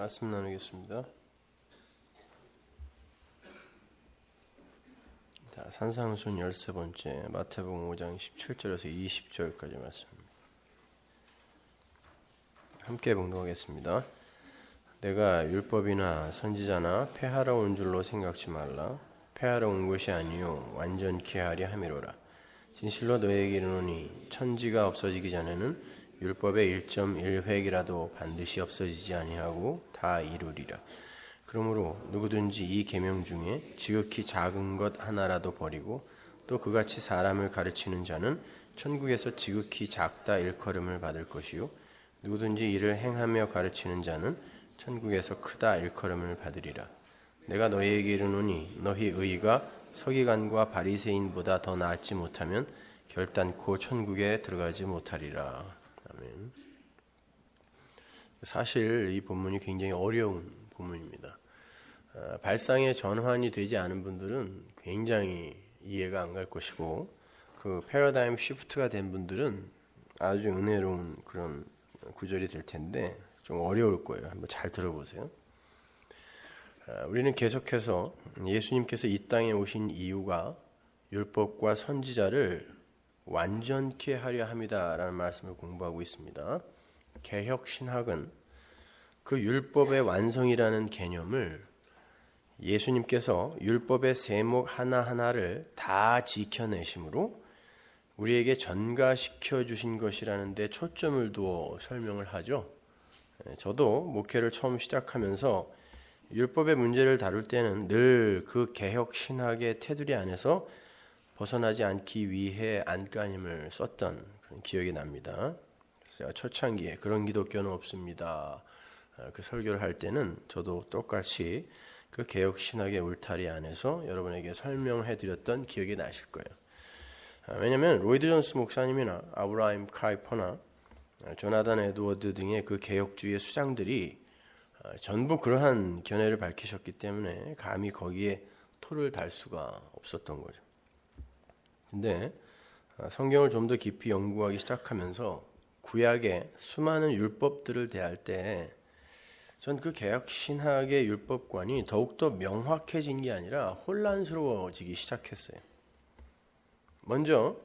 말씀 나누겠습니다. 자, 산상순 13번째 마태복음 5장 17절에서 20절까지 말씀입니다. 함께 봉독하겠습니다. 내가 율법이나 선지자나 폐하러 온 줄로 생각지 말라. 폐하러 온 것이 아니요 완전케 하려 함이로라. 진실로 너희에게 이르노니 천지가 없어지기 전에는 율법의 1.1획이라도 반드시 없어지지 아니하고 다 이루리라. 그러므로 누구든지 이 계명 중에 지극히 작은 것 하나라도 버리고 또 그같이 사람을 가르치는 자는 천국에서 지극히 작다 일컬음을 받을 것이요 누구든지 이를 행하며 가르치는 자는 천국에서 크다 일컬음을 받으리라. 내가 너희에게 이르노니 너희 의가 서기관과 바리새인보다 더 나았지 못하면 결단코 천국에 들어가지 못하리라. 아멘. 사실 이 본문이 굉장히 어려운 본문입니다. 발상의 전환이 되지 않은 분들은 굉장히 이해가 안 갈 것이고, 그 패러다임 시프트가 된 분들은 아주 은혜로운 그런 구절이 될 텐데 좀 어려울 거예요. 한번 잘 들어보세요. 우리는 계속해서 예수님께서 이 땅에 오신 이유가 율법과 선지자를 완전케 하려 함이다라는 말씀을 공부하고 있습니다. 개혁신학은 그 율법의 완성이라는 개념을 예수님께서 율법의 세목 하나하나를 다 지켜내심으로 우리에게 전가시켜 주신 것이라는 데 초점을 두어 설명을 하죠. 저도 목회를 처음 시작하면서 율법의 문제를 다룰 때는 늘 그 개혁신학의 테두리 안에서 벗어나지 않기 위해 안간힘을 썼던 그런 기억이 납니다. 제가 초창기에 그런 기독교는 없습니다. 그 설교를 할 때는 저도 똑같이 그 개혁신학의 울타리 안에서 여러분에게 설명해 드렸던 기억이 나실 거예요. 왜냐하면 로이드 존스 목사님이나 아브라함 카이퍼나 조나단 에드워드 등의 그 개혁주의의 수장들이 전부 그러한 견해를 밝히셨기 때문에 감히 거기에 토를 달 수가 없었던 거죠. 근데 성경을 좀 더 깊이 연구하기 시작하면서 구약의 수많은 율법들을 대할 때 전 그 개혁신학의 율법관이 더욱더 명확해진 게 아니라 혼란스러워지기 시작했어요. 먼저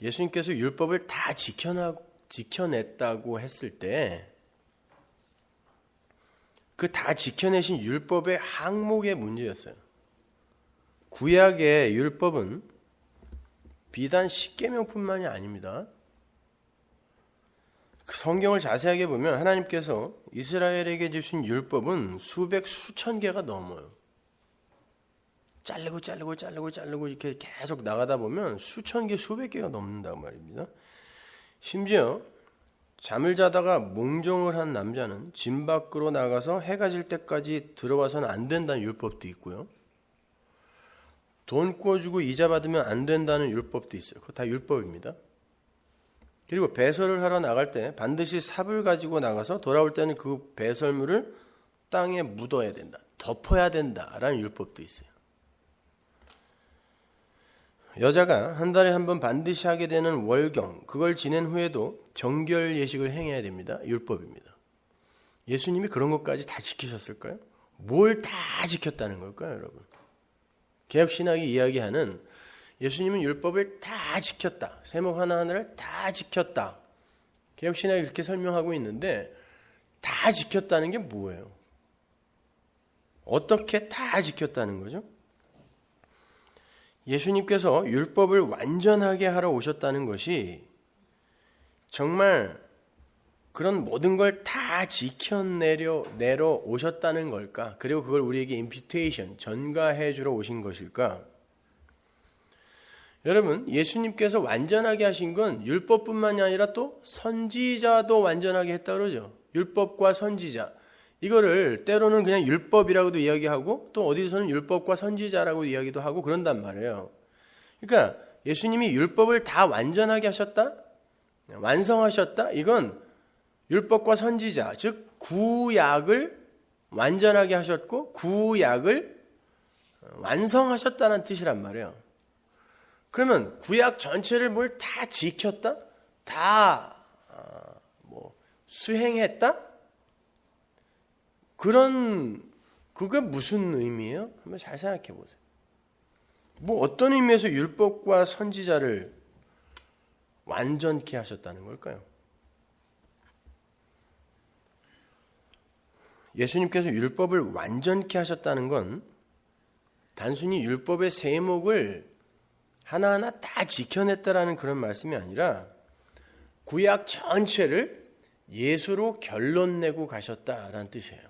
예수님께서 율법을 다 지켜냈다고 했을 때 그 다 지켜내신 율법의 항목의 문제였어요. 구약의 율법은 비단 십계명뿐만이 아닙니다. 성경을 자세하게 보면 하나님께서 이스라엘에게 주신 율법은 수백 수천 개가 넘어요. 자르고 이렇게 계속 나가다 보면 수천 개 수백 개가 넘는단 말입니다. 심지어 잠을 자다가 몽종을 한 남자는 집 밖으로 나가서 해가 질 때까지 들어와서는 안 된다는 율법도 있고요. 돈 구워주고 이자 받으면 안 된다는 율법도 있어요. 그거 다 율법입니다. 그리고 배설을 하러 나갈 때 반드시 삽을 가지고 나가서 돌아올 때는 그 배설물을 땅에 묻어야 된다. 덮어야 된다라는 율법도 있어요. 여자가 한 달에 한 번 반드시 하게 되는 월경, 그걸 지낸 후에도 정결 예식을 행해야 됩니다. 율법입니다. 예수님이 그런 것까지 다 지키셨을까요? 뭘 다 지켰다는 걸까요, 여러분? 개혁신학이 이야기하는 예수님은 율법을 다 지켰다. 세목 하나하나를 다 지켰다. 개혁신학이 그렇게 설명하고 있는데 다 지켰다는 게 뭐예요? 어떻게 다 지켰다는 거죠? 예수님께서 율법을 완전하게 하러 오셨다는 것이 정말 그런 모든 걸 다 지켜내려 오셨다는 걸까? 그리고 그걸 우리에게 임퓨테이션, 전가해 주러 오신 것일까? 여러분, 예수님께서 완전하게 하신 건 율법뿐만이 아니라 또 선지자도 완전하게 했다 그러죠. 율법과 선지자. 이거를 때로는 그냥 율법이라고도 이야기하고 또 어디서는 율법과 선지자라고 이야기도 하고 그런단 말이에요. 그러니까 예수님이 율법을 다 완전하게 하셨다? 완성하셨다? 이건 율법과 선지자, 즉 구약을 완전하게 하셨고 구약을 완성하셨다는 뜻이란 말이에요. 그러면 구약 전체를 뭘 다 지켰다? 다 수행했다? 그게 무슨 의미예요? 한번 잘 생각해 보세요. 뭐 어떤 의미에서 율법과 선지자를 완전케 하셨다는 걸까요? 예수님께서 율법을 완전케 하셨다는 건 단순히 율법의 세목을 하나하나 다 지켜냈다라는 그런 말씀이 아니라 구약 전체를 예수로 결론 내고 가셨다라는 뜻이에요.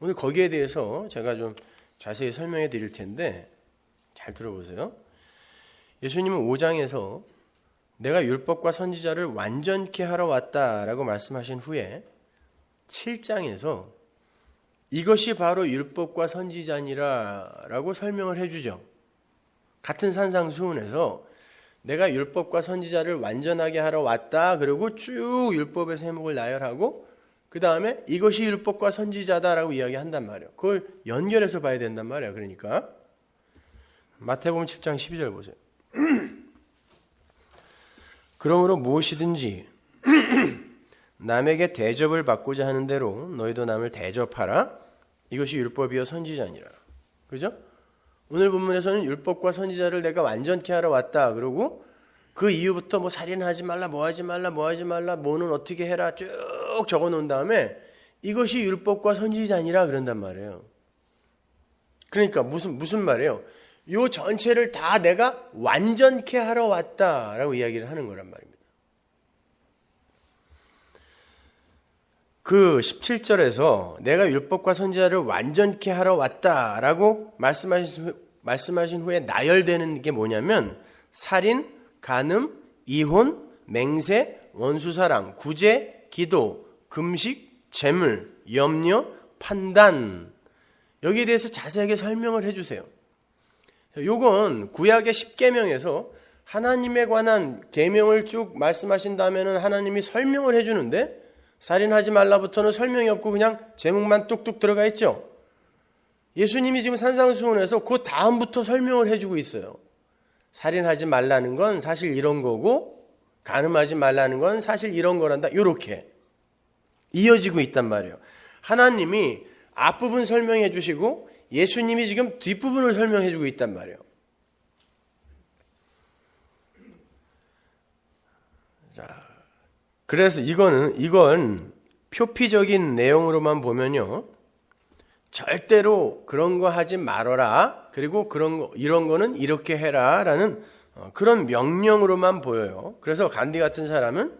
오늘 거기에 대해서 제가 좀 자세히 설명해 드릴 텐데 잘 들어보세요. 예수님은 5장에서 내가 율법과 선지자를 완전케 하러 왔다라고 말씀하신 후에 7장에서 이것이 바로 율법과 선지자니라라고 설명을 해주죠. 같은 산상수훈에서 내가 율법과 선지자를 완전하게 하러 왔다 그리고 쭉 율법의 세목을 나열하고 그 다음에 이것이 율법과 선지자다라고 이야기한단 말이에요. 그걸 연결해서 봐야 된단 말이에요. 그러니까 마태복음 7장 12절 보세요. 그러므로 무엇이든지 남에게 대접을 받고자 하는 대로 너희도 남을 대접하라. 이것이 율법이요 선지자니라. 그죠? 오늘 본문에서는 율법과 선지자를 내가 완전케 하러 왔다. 그러고 그 이후부터 뭐 살인하지 말라, 뭐 하지 말라, 뭐 하지 말라, 뭐는 어떻게 해라 쭉 적어 놓은 다음에 이것이 율법과 선지자니라 그런단 말이에요. 그러니까 무슨 말이에요? 요 전체를 다 내가 완전케 하러 왔다라고 이야기를 하는 거란 말입니다. 그 17절에서 내가 율법과 선지자를 완전케 하러 왔다라고 말씀하신 후에 나열되는 게 뭐냐면 살인, 간음, 이혼, 맹세, 원수사랑, 구제, 기도, 금식, 재물, 염려, 판단 여기에 대해서 자세하게 설명을 해주세요. 요건 구약의 10계명에서 하나님에 관한 계명을 쭉 말씀하신다면 하나님이 설명을 해주는데 살인하지 말라부터는 설명이 없고 그냥 제목만 뚝뚝 들어가 있죠. 예수님이 지금 산상수훈에서 그 다음부터 설명을 해주고 있어요. 살인하지 말라는 건 사실 이런 거고 간음하지 말라는 건 사실 이런 거란다. 이렇게 이어지고 있단 말이에요. 하나님이 앞부분 설명해 주시고 예수님이 지금 뒷부분을 설명해 주고 있단 말이에요. 자, 그래서 이건 표피적인 내용으로만 보면요. 절대로 그런 거 하지 말아라. 그리고 이런 거는 이렇게 해라. 라는 그런 명령으로만 보여요. 그래서 간디 같은 사람은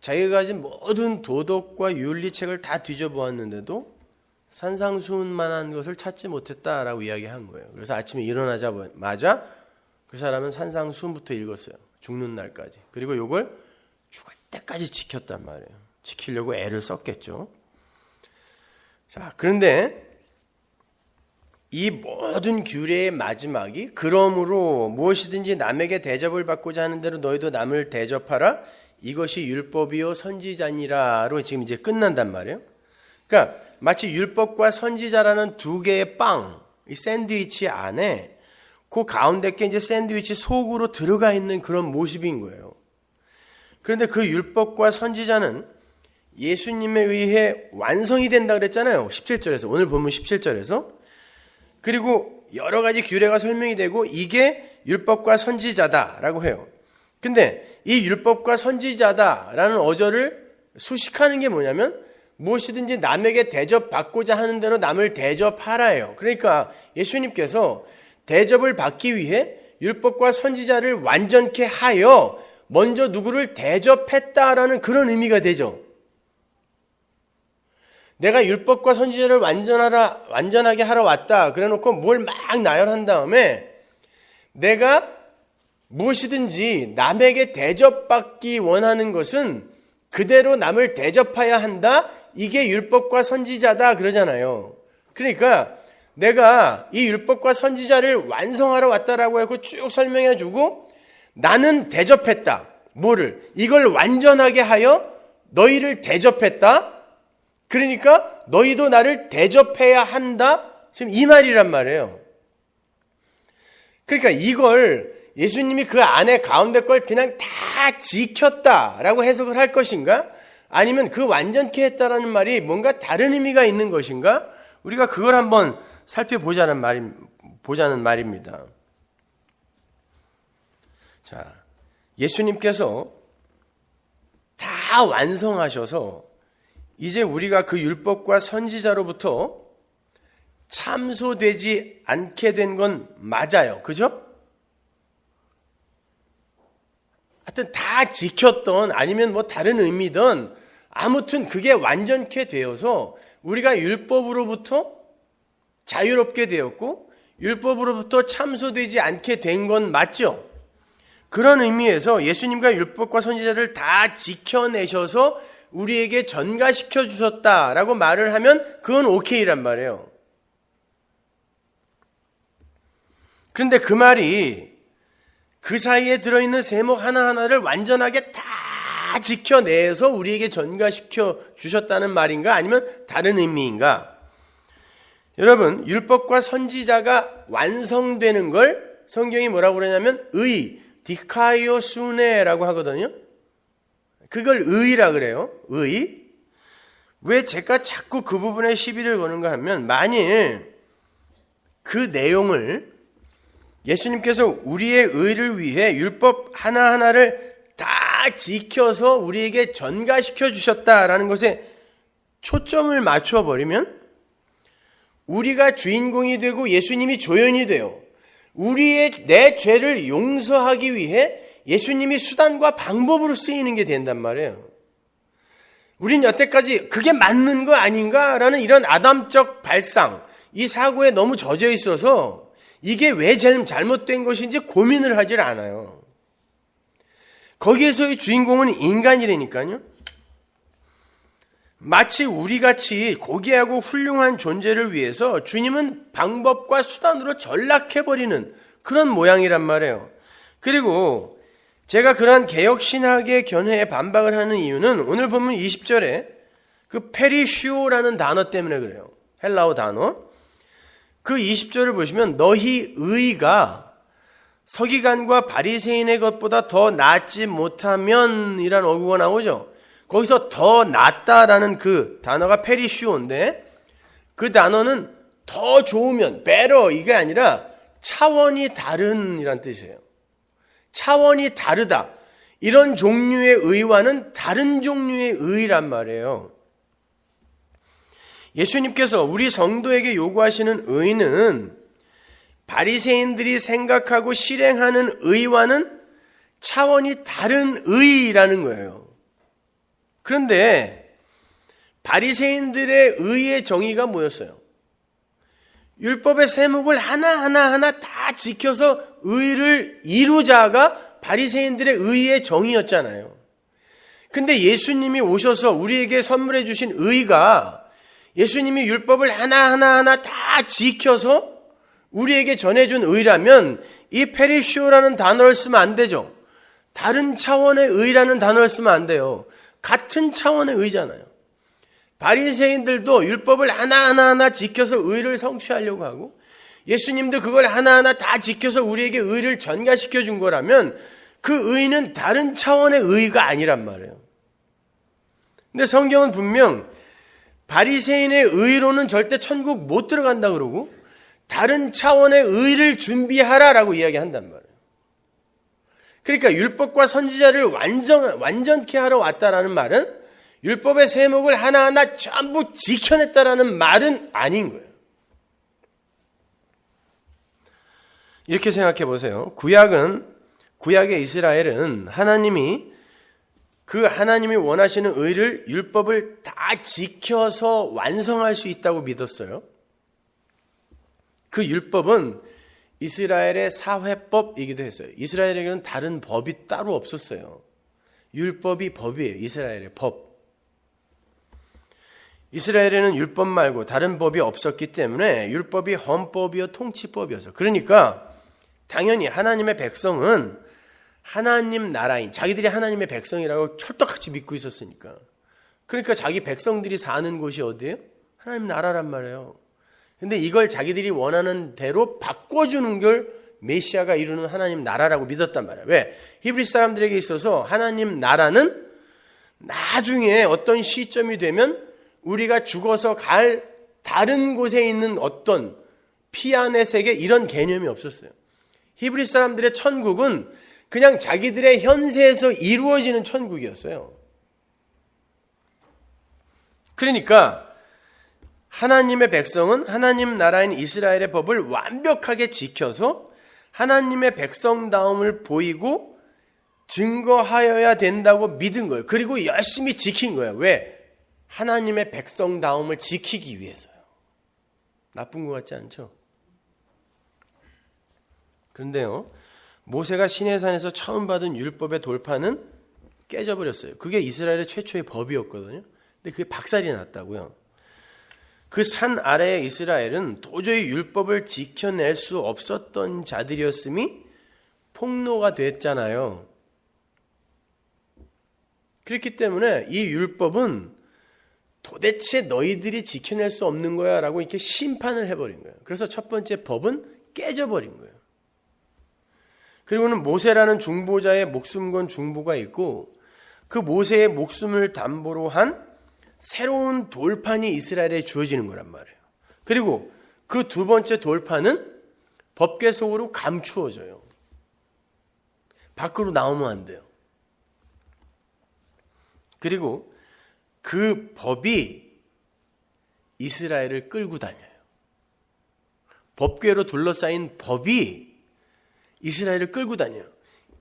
자기가 가진 모든 도덕과 윤리책을 다 뒤져보았는데도 산상수훈만한 것을 찾지 못했다라고 이야기한 거예요. 그래서 아침에 일어나자마자 그 사람은 산상수훈부터 읽었어요. 죽는 날까지. 그리고 이걸 죽을 때까지 지켰단 말이에요. 지키려고 애를 썼겠죠. 자, 그런데 이 모든 규례의 마지막이 그러므로 무엇이든지 남에게 대접을 받고자 하는 대로 너희도 남을 대접하라. 이것이 율법이요 선지자니라로 지금 이제 끝난단 말이에요. 그러니까 마치 율법과 선지자라는 두 개의 빵, 이 샌드위치 안에 그 가운데 게 이제 샌드위치 속으로 들어가 있는 그런 모습인 거예요. 그런데 그 율법과 선지자는 예수님에 의해 완성이 된다 그랬잖아요. 17절에서 오늘 본문 17절에서 그리고 여러 가지 규례가 설명이 되고 이게 율법과 선지자다라고 해요. 근데 이 율법과 선지자다라는 어절을 수식하는 게 뭐냐면 무엇이든지 남에게 대접받고자 하는 대로 남을 대접하라예요. 그러니까 예수님께서 대접을 받기 위해 율법과 선지자를 완전케 하여 먼저 누구를 대접했다라는 그런 의미가 되죠. 내가 율법과 선지자를 완전하게 하러 왔다. 그래놓고 뭘 막 나열한 다음에 내가 무엇이든지 남에게 대접받기 원하는 것은 그대로 남을 대접해야 한다. 이게 율법과 선지자다 그러잖아요. 그러니까 내가 이 율법과 선지자를 완성하러 왔다라고 하고 쭉 설명해주고 나는 대접했다. 뭐를? 이걸 완전하게 하여 너희를 대접했다. 그러니까 너희도 나를 대접해야 한다. 지금 이 말이란 말이에요. 그러니까 이걸 예수님이 그 안에 가운데 걸 그냥 다 지켰다라고 해석을 할 것인가? 아니면 그 완전케 했다라는 말이 뭔가 다른 의미가 있는 것인가? 우리가 그걸 한번 살펴보자는 말입니다. 자, 예수님께서 다 완성하셔서 이제 우리가 그 율법과 선지자로부터 참소되지 않게 된 건 맞아요. 그죠? 하여튼 다 지켰던 아니면 뭐 다른 의미든 아무튼 그게 완전케 되어서 우리가 율법으로부터 자유롭게 되었고 율법으로부터 참소되지 않게 된 건 맞죠? 그런 의미에서 예수님과 율법과 선지자를 다 지켜내셔서 우리에게 전가시켜 주셨다라고 말을 하면 그건 오케이란 말이에요. 그런데 그 말이 그 사이에 들어있는 세목 하나하나를 완전하게 다 지켜내서 우리에게 전가시켜 주셨다는 말인가? 아니면 다른 의미인가? 여러분, 율법과 선지자가 완성되는 걸 성경이 뭐라고 그러냐면 디카이오 수네라고 하거든요. 그걸 의라 그래요. 의. 왜 제가 자꾸 그 부분에 시비를 거는가 하면 만일 그 내용을 예수님께서 우리의 의를 위해 율법 하나하나를 다 지켜서 우리에게 전가시켜 주셨다라는 것에 초점을 맞춰버리면 우리가 주인공이 되고 예수님이 조연이 돼요. 내 죄를 용서하기 위해 예수님이 수단과 방법으로 쓰이는 게 된단 말이에요. 우린 여태까지 그게 맞는 거 아닌가라는 이런 아담적 발상, 이 사고에 너무 젖어 있어서 이게 왜 잘못된 것인지 고민을 하질 않아요. 거기에서의 주인공은 인간이라니까요. 마치 우리같이 고귀하고 훌륭한 존재를 위해서 주님은 방법과 수단으로 전락해버리는 그런 모양이란 말이에요. 그리고 제가 그러한 개혁신학의 견해에 반박을 하는 이유는 오늘 본문 20절에 그 페리슈오라는 단어 때문에 그래요. 헬라어 단어. 그 20절을 보시면 너희 의가 서기관과 바리새인의 것보다 더 낫지 못하면 이란 어구가 나오죠. 거기서 더 낫다라는 그 단어가 페리슈오인데 그 단어는 더 좋으면 better 이게 아니라 차원이 다른 이란 뜻이에요. 차원이 다르다. 이런 종류의 의와는 다른 종류의 의란 말이에요. 예수님께서 우리 성도에게 요구하시는 의는 바리새인들이 생각하고 실행하는 의와는 차원이 다른 의라는 거예요. 그런데 바리새인들의 의의 정의가 뭐였어요? 율법의 세목을 하나하나 다 지켜서 의를 이루자가 바리새인들의 의의 정의였잖아요. 근데 예수님이 오셔서 우리에게 선물해 주신 의가 예수님이 율법을 하나하나 다 지켜서 우리에게 전해준 의라면 이 페리슈오라는 단어를 쓰면 안 되죠. 다른 차원의 의라는 단어를 쓰면 안 돼요. 같은 차원의 의잖아요. 바리새인들도 율법을 하나하나 지켜서 의를 성취하려고 하고 예수님도 그걸 하나하나 다 지켜서 우리에게 의를 전가시켜 준 거라면 그 의는 다른 차원의 의가 아니란 말이에요. 근데 성경은 분명 바리새인의 의로는 절대 천국 못 들어간다 그러고 다른 차원의 의를 준비하라라고 이야기한단 말이에요. 그러니까 율법과 선지자를 완전케 하러 왔다라는 말은 율법의 세목을 하나하나 전부 지켜냈다라는 말은 아닌 거예요. 이렇게 생각해 보세요. 구약의 이스라엘은 하나님이 원하시는 의를 율법을 다 지켜서 완성할 수 있다고 믿었어요. 그 율법은 이스라엘의 사회법이기도 했어요. 이스라엘에게는 다른 법이 따로 없었어요. 율법이 법이에요. 이스라엘의 법. 이스라엘에는 율법 말고 다른 법이 없었기 때문에 율법이 헌법이요 통치법이어서 그러니까 당연히 하나님의 백성은 하나님 나라인 자기들이 하나님의 백성이라고 철떡같이 믿고 있었으니까 그러니까 자기 백성들이 사는 곳이 어디예요? 하나님 나라란 말이에요. 근데 이걸 자기들이 원하는 대로 바꿔주는 걸 메시아가 이루는 하나님 나라라고 믿었단 말이에요. 왜? 히브리 사람들에게 있어서 하나님 나라는 나중에 어떤 시점이 되면 우리가 죽어서 갈 다른 곳에 있는 어떤 피 안의 세계, 이런 개념이 없었어요. 히브리 사람들의 천국은 그냥 자기들의 현세에서 이루어지는 천국이었어요. 그러니까 하나님의 백성은 하나님 나라인 이스라엘의 법을 완벽하게 지켜서 하나님의 백성다움을 보이고 증거하여야 된다고 믿은 거예요. 그리고 열심히 지킨 거예요. 왜? 하나님의 백성다움을 지키기 위해서요. 나쁜 것 같지 않죠? 그런데요, 모세가 시내산에서 처음 받은 율법의 돌파는 깨져버렸어요. 그게 이스라엘의 최초의 법이었거든요. 근데 그게 박살이 났다고요. 그 산 아래의 이스라엘은 도저히 율법을 지켜낼 수 없었던 자들이었음이 폭로가 됐잖아요. 그렇기 때문에 이 율법은 도대체 너희들이 지켜낼 수 없는 거야 라고 이렇게 심판을 해버린 거예요. 그래서 첫 번째 법은 깨져버린 거예요. 그리고는 모세라는 중보자의 목숨 건 중보가 있고, 그 모세의 목숨을 담보로 한 새로운 돌판이 이스라엘에 주어지는 거란 말이에요. 그리고 그 두 번째 돌판은 법궤 속으로 감추어져요. 밖으로 나오면 안 돼요. 그리고 그 법이 이스라엘을 끌고 다녀요. 법궤로 둘러싸인 법이 이스라엘을 끌고 다녀요.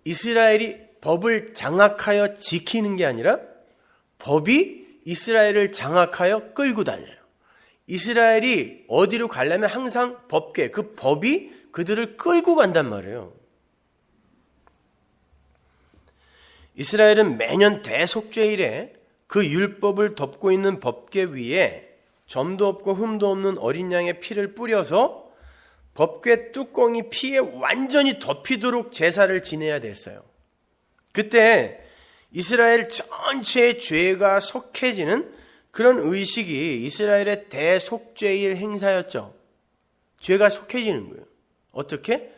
이스라엘이 법을 장악하여 지키는 게 아니라 법이 이스라엘을 장악하여 끌고 다녀요. 이스라엘이 어디로 가려면 항상 법궤, 그 법이 그들을 끌고 간단 말이에요. 이스라엘은 매년 대속죄일에 그 율법을 덮고 있는 법궤 위에 점도 없고 흠도 없는 어린 양의 피를 뿌려서 법궤 뚜껑이 피에 완전히 덮이도록 제사를 지내야 됐어요. 그때 이스라엘 전체의 죄가 속해지는 그런 의식이 이스라엘의 대속죄일 행사였죠. 죄가 속해지는 거예요. 어떻게?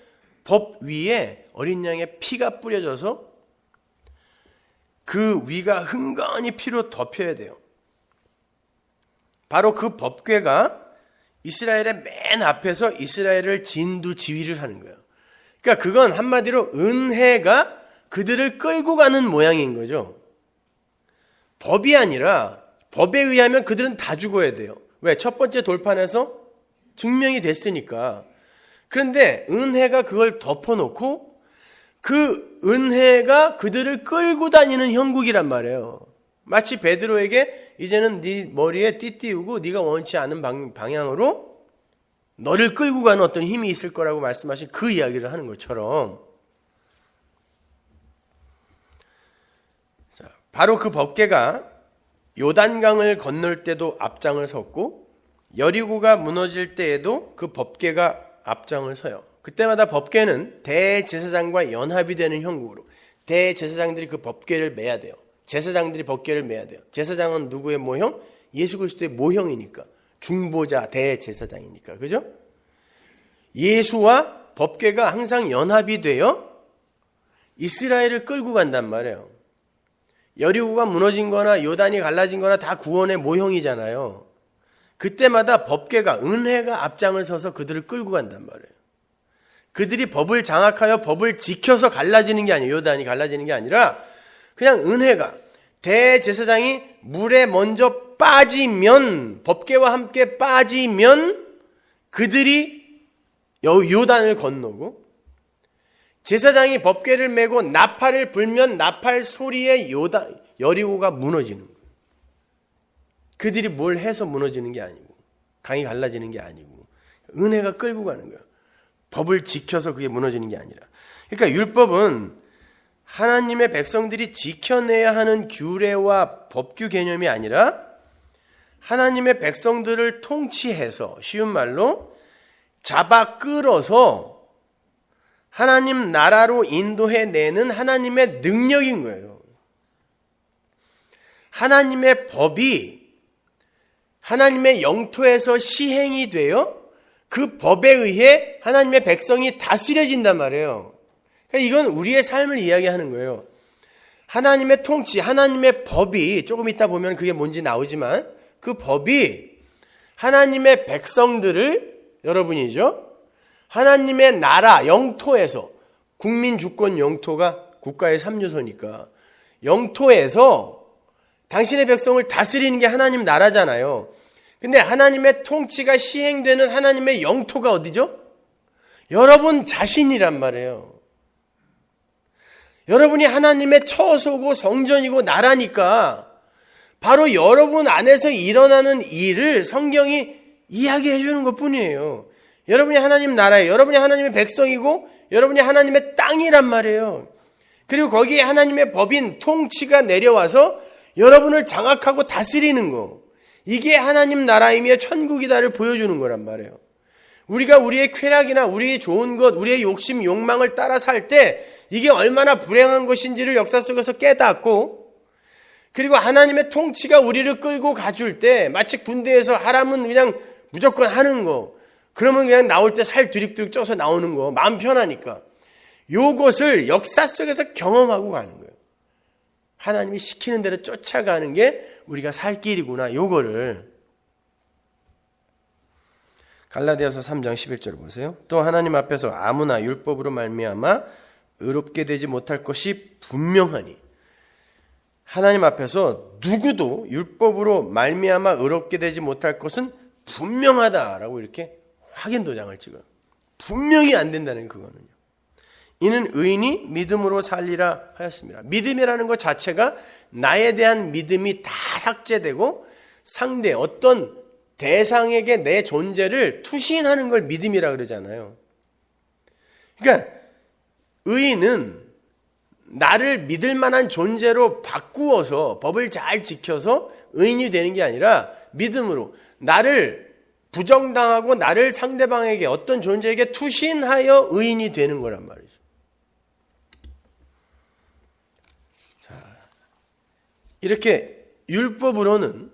법 위에 어린 양의 피가 뿌려져서 그 위가 흥건히 피로 덮여야 돼요. 바로 그 법궤가 이스라엘의 맨 앞에서 이스라엘을 진두지휘를 하는 거예요. 그러니까 그건 한마디로 은혜가 그들을 끌고 가는 모양인 거죠. 법이 아니라 법에 의하면 그들은 다 죽어야 돼요. 왜? 첫 번째 돌판에서 증명이 됐으니까. 그런데 은혜가 그걸 덮어놓고 그 은혜가 그들을 끌고 다니는 형국이란 말이에요. 마치 베드로에게 이제는 네 머리에 띠 띄우고 네가 원치 않은 방향으로 너를 끌고 가는 어떤 힘이 있을 거라고 말씀하신 그 이야기를 하는 것처럼, 바로 그 법궤가 요단강을 건널 때도 앞장을 섰고 여리고가 무너질 때에도 그 법궤가 앞장을 서요. 그때마다 법궤는 대제사장과 연합이 되는 형국으로 대제사장들이 그 법궤를 메야 돼요. 제사장들이 법궤를 메야 돼요. 제사장은 누구의 모형? 예수 그리스도의 모형이니까. 중보자 대제사장이니까. 그죠? 예수와 법궤가 항상 연합이 되어 이스라엘을 끌고 간단 말이에요. 여리고가 무너진 거나 요단이 갈라진 거나 다 구원의 모형이잖아요. 그때마다 법궤가, 은혜가 앞장을 서서 그들을 끌고 간단 말이에요. 그들이 법을 장악하여 법을 지켜서 갈라지는 게 아니에요. 요단이 갈라지는 게 아니라 그냥 은혜가, 대제사장이 물에 먼저 빠지면, 법궤와 함께 빠지면 그들이 요단을 건너고, 제사장이 법궤를 메고 나팔을 불면 나팔 소리에 여리고가 무너지는 거예요. 그들이 뭘 해서 무너지는 게 아니고, 강이 갈라지는 게 아니고, 은혜가 끌고 가는 거예요. 법을 지켜서 그게 무너지는 게 아니라. 그러니까 율법은 하나님의 백성들이 지켜내야 하는 규례와 법규 개념이 아니라 하나님의 백성들을 통치해서, 쉬운 말로 잡아 끌어서 하나님 나라로 인도해내는 하나님의 능력인 거예요. 하나님의 법이 하나님의 영토에서 시행이 되어 그 법에 의해 하나님의 백성이 다스려진단 말이에요. 그러니까 이건 우리의 삶을 이야기하는 거예요. 하나님의 통치, 하나님의 법이 조금 이따 보면 그게 뭔지 나오지만 그 법이 하나님의 백성들을 여러분이죠. 하나님의 나라, 영토에서 국민 주권 영토가 국가의 3요소니까 영토에서 당신의 백성을 다스리는 게 하나님 나라잖아요. 근데 하나님의 통치가 시행되는 하나님의 영토가 어디죠? 여러분 자신이란 말이에요. 여러분이 하나님의 처소고 성전이고 나라니까 바로 여러분 안에서 일어나는 일을 성경이 이야기해 주는 것뿐이에요. 여러분이 하나님 나라예요. 여러분이 하나님의 백성이고 여러분이 하나님의 땅이란 말이에요. 그리고 거기에 하나님의 법인 통치가 내려와서 여러분을 장악하고 다스리는 거. 이게 하나님 나라이며 천국이다를 보여주는 거란 말이에요. 우리가 우리의 쾌락이나 우리의 좋은 것, 우리의 욕심, 욕망을 따라 살 때 이게 얼마나 불행한 것인지를 역사 속에서 깨닫고, 그리고 하나님의 통치가 우리를 끌고 가줄 때 마치 군대에서 하라면 그냥 무조건 하는 거, 그러면 그냥 나올 때 살 두립두립 쪄서 나오는 거, 마음 편하니까 요것을 역사 속에서 경험하고 가는 거예요. 하나님이 시키는 대로 쫓아가는 게 우리가 살 길이구나. 요거를 갈라디아서 3장 11절 보세요. 또 하나님 앞에서 아무나 율법으로 말미암아 의롭게 되지 못할 것이 분명하니, 하나님 앞에서 누구도 율법으로 말미암아 의롭게 되지 못할 것은 분명하다라고 이렇게 확인 도장을 찍어요. 분명히 안 된다는 그거는요. 이는 의인이 믿음으로 살리라 하였습니다. 믿음이라는 것 자체가 나에 대한 믿음이 다 삭제되고 상대 어떤 대상에게 내 존재를 투신하는 걸 믿음이라 그러잖아요. 그러니까 의인은 나를 믿을 만한 존재로 바꾸어서 법을 잘 지켜서 의인이 되는 게 아니라 믿음으로 나를 부정당하고 나를 상대방에게 어떤 존재에게 투신하여 의인이 되는 거란 말이죠. 자, 이렇게 율법으로는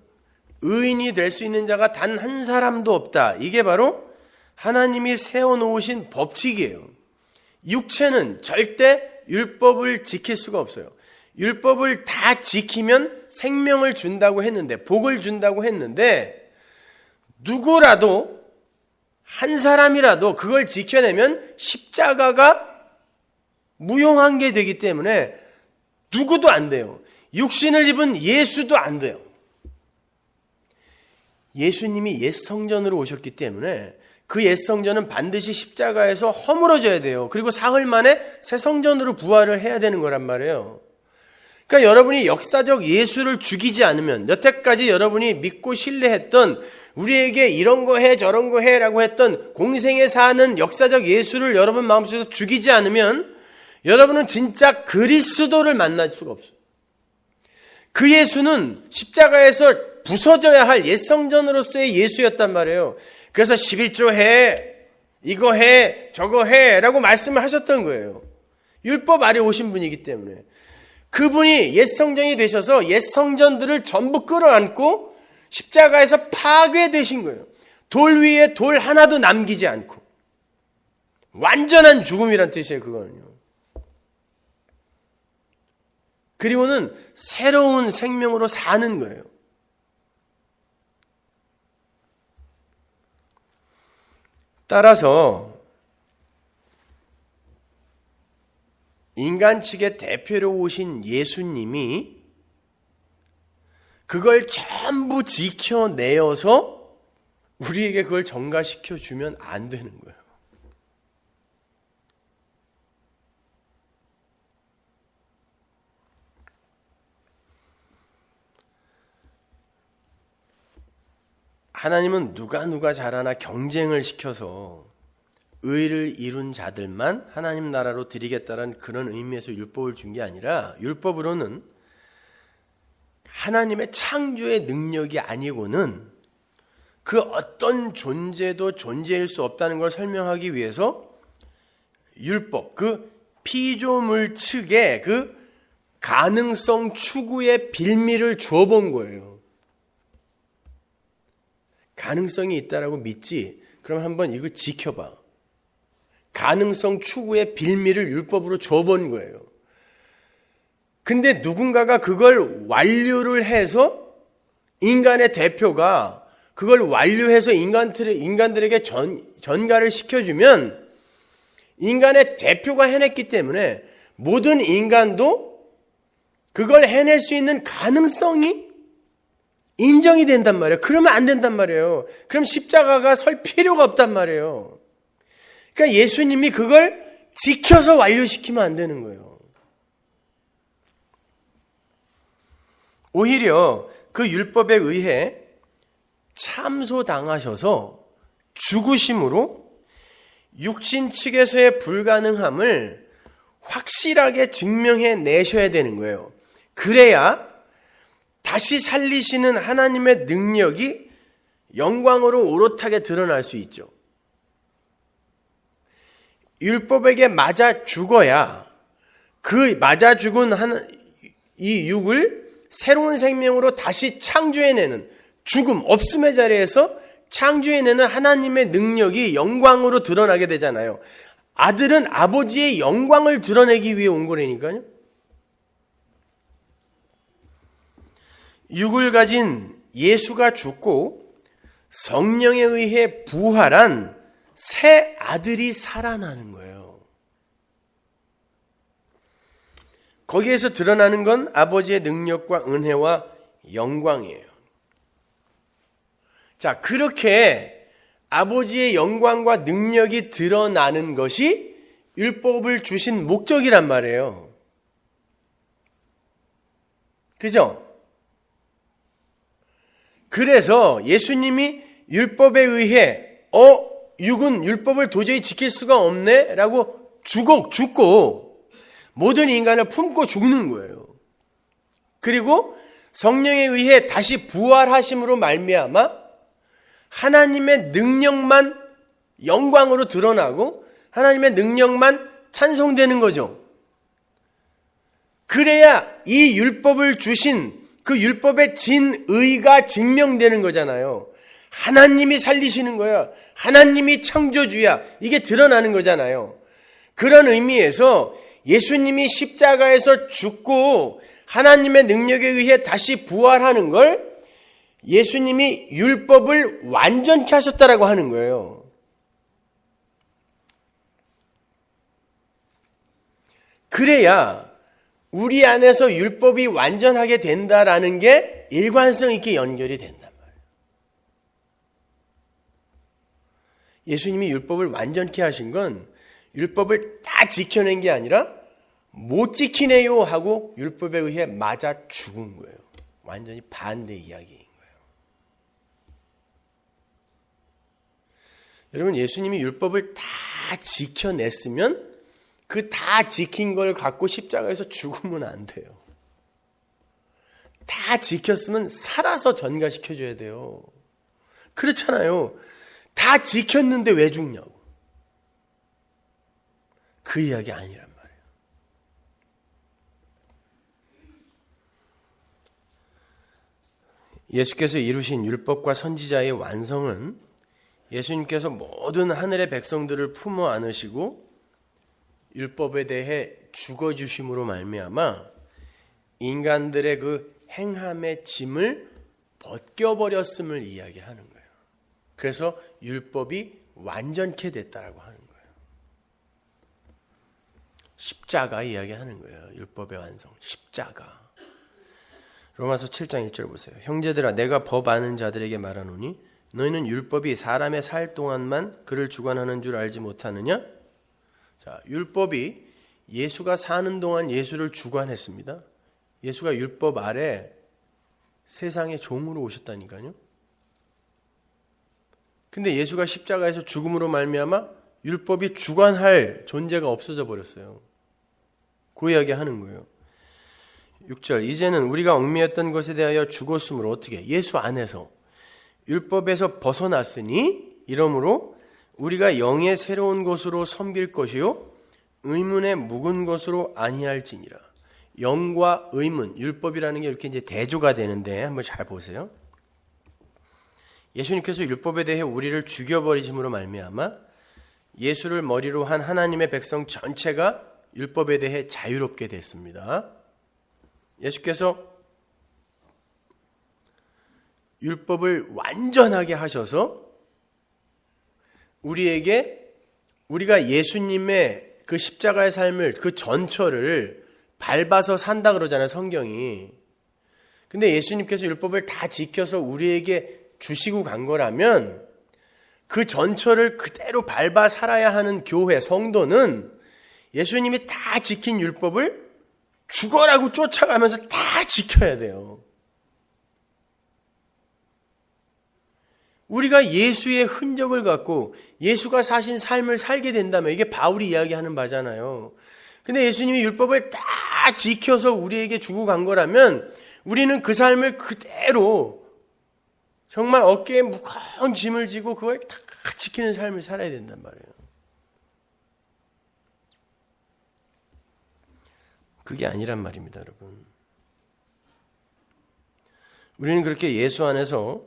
의인이 될 수 있는 자가 단 한 사람도 없다. 이게 바로 하나님이 세워놓으신 법칙이에요. 육체는 절대 율법을 지킬 수가 없어요. 율법을 다 지키면 생명을 준다고 했는데, 복을 준다고 했는데, 누구라도 한 사람이라도 그걸 지켜내면 십자가가 무용한 게 되기 때문에 누구도 안 돼요. 육신을 입은 예수도 안 돼요. 예수님이 옛 성전으로 오셨기 때문에 그 옛 성전은 반드시 십자가에서 허물어져야 돼요. 그리고 사흘 만에 새 성전으로 부활을 해야 되는 거란 말이에요. 그러니까 여러분이 역사적 예수를 죽이지 않으면, 여태까지 여러분이 믿고 신뢰했던, 우리에게 이런 거 해 저런 거 해라고 했던 공생에 사는 역사적 예수를 여러분 마음속에서 죽이지 않으면 여러분은 진짜 그리스도를 만날 수가 없어요. 그 예수는 십자가에서 부서져야 할 옛 성전으로서의 예수였단 말이에요. 그래서 11조 해, 이거 해, 저거 해 라고 말씀을 하셨던 거예요. 율법 아래 오신 분이기 때문에. 그분이 옛 성전이 되셔서 옛 성전들을 전부 끌어안고 십자가에서 파괴되신 거예요. 돌 위에 돌 하나도 남기지 않고. 완전한 죽음이란 뜻이에요, 그거는요. 그리고는 새로운 생명으로 사는 거예요. 따라서 인간 측의 대표로 오신 예수님이 그걸 전부 지켜내어서 우리에게 그걸 전가시켜 주면 안 되는 거예요. 하나님은 누가 잘하나 경쟁을 시켜서 의를 이룬 자들만 하나님 나라로 드리겠다는 그런 의미에서 율법을 준 게 아니라, 율법으로는 하나님의 창조의 능력이 아니고는 그 어떤 존재도 존재일 수 없다는 걸 설명하기 위해서 율법, 그 피조물 측에 그 가능성 추구의 빌미를 줘본 거예요. 가능성이 있다라고 믿지? 그럼 한번 이걸 지켜봐. 가능성 추구의 빌미를 율법으로 줘본 거예요. 근데 누군가가 그걸 완료를 해서 인간의 대표가 그걸 완료해서 인간들에게 전가를 시켜주면 인간의 대표가 해냈기 때문에 모든 인간도 그걸 해낼 수 있는 가능성이 인정이 된단 말이에요. 그러면 안 된단 말이에요. 그럼 십자가가 설 필요가 없단 말이에요. 그러니까 예수님이 그걸 지켜서 완료시키면 안 되는 거예요. 오히려 그 율법에 의해 참소당하셔서 죽으심으로 육신 측에서의 불가능함을 확실하게 증명해 내셔야 되는 거예요. 그래야 다시 살리시는 하나님의 능력이 영광으로 오롯하게 드러날 수 있죠. 율법에게 맞아 죽어야 그 맞아 죽은 이 육을 새로운 생명으로 다시 창조해내는 죽음, 없음의 자리에서 창조해내는 하나님의 능력이 영광으로 드러나게 되잖아요. 아들은 아버지의 영광을 드러내기 위해 온 거라니까요. 육을 가진 예수가 죽고 성령에 의해 부활한 새 아들이 살아나는 거예요. 거기에서 드러나는 건 아버지의 능력과 은혜와 영광이에요. 자, 그렇게 아버지의 영광과 능력이 드러나는 것이 율법을 주신 목적이란 말이에요. 그죠? 그래서 예수님이 율법에 의해 육은 율법을 도저히 지킬 수가 없네 라고 죽고 모든 인간을 품고 죽는 거예요. 그리고 성령에 의해 다시 부활하심으로 말미암아 하나님의 능력만 영광으로 드러나고 하나님의 능력만 찬송되는 거죠. 그래야 이 율법을 주신 그 율법의 진의가 증명되는 거잖아요. 하나님이 살리시는 거야. 하나님이 창조주야. 이게 드러나는 거잖아요. 그런 의미에서 예수님이 십자가에서 죽고 하나님의 능력에 의해 다시 부활하는 걸 예수님이 율법을 완전케 하셨다라고 하는 거예요. 그래야 우리 안에서 율법이 완전하게 된다라는 게 일관성 있게 연결이 된단 말이에요. 예수님이 율법을 완전케 하신 건 율법을 다 지켜낸 게 아니라 못 지키네요 하고 율법에 의해 맞아 죽은 거예요. 완전히 반대 이야기인 거예요. 여러분, 예수님이 율법을 다 지켜냈으면 그 다 지킨 걸 갖고 십자가에서 죽으면 안 돼요. 다 지켰으면 살아서 전가시켜줘야 돼요. 그렇잖아요. 다 지켰는데 왜 죽냐고. 그 이야기 아니란 말이에요. 예수께서 이루신 율법과 선지자의 완성은 예수님께서 모든 하늘의 백성들을 품어 안으시고 율법에 대해 죽어주심으로 말미암아 인간들의 그 행함의 짐을 벗겨버렸음을 이야기하는 거예요. 그래서 율법이 완전케 됐다라고 하는 거예요. 십자가 이야기하는 거예요. 율법의 완성, 십자가. 로마서 7장 1절 보세요. 형제들아, 내가 법 아는 자들에게 말하노니 너희는 율법이 사람의 살 동안만 그를 주관하는 줄 알지 못하느냐? 자, 율법이 예수가 사는 동안 예수를 주관했습니다. 예수가 율법 아래 세상의 종으로 오셨다니까요. 근데 예수가 십자가에서 죽음으로 말미암아 율법이 주관할 존재가 없어져 버렸어요. 그 이야기 하는 거예요. 6절, 이제는 우리가 얽매였던 것에 대하여 죽었으므로 어떻게? 예수 안에서 율법에서 벗어났으니 이러므로 우리가 영의 새로운 것으로 섬길 것이요 의문의 묵은 것으로 아니할지니라. 영과 의문, 율법이라는 게 이렇게 이제 대조가 되는데 한번 잘 보세요. 예수님께서 율법에 대해 우리를 죽여버리심으로 말미암아 예수를 머리로 한 하나님의 백성 전체가 율법에 대해 자유롭게 됐습니다. 예수께서 율법을 완전하게 하셔서 우리가 예수님의 그 십자가의 삶을, 그 전철을 밟아서 산다 그러잖아요, 성경이. 근데 예수님께서 율법을 다 지켜서 우리에게 주시고 간 거라면 그 전철을 그대로 밟아 살아야 하는 교회, 성도는 예수님이 다 지킨 율법을 죽어라고 쫓아가면서 다 지켜야 돼요. 우리가 예수의 흔적을 갖고 예수가 사신 삶을 살게 된다면, 이게 바울이 이야기하는 바잖아요. 근데 예수님이 율법을 다 지켜서 우리에게 주고 간 거라면 우리는 그 삶을 그대로 정말 어깨에 무거운 짐을 지고 그걸 다 지키는 삶을 살아야 된단 말이에요. 그게 아니란 말입니다, 여러분. 우리는 그렇게 예수 안에서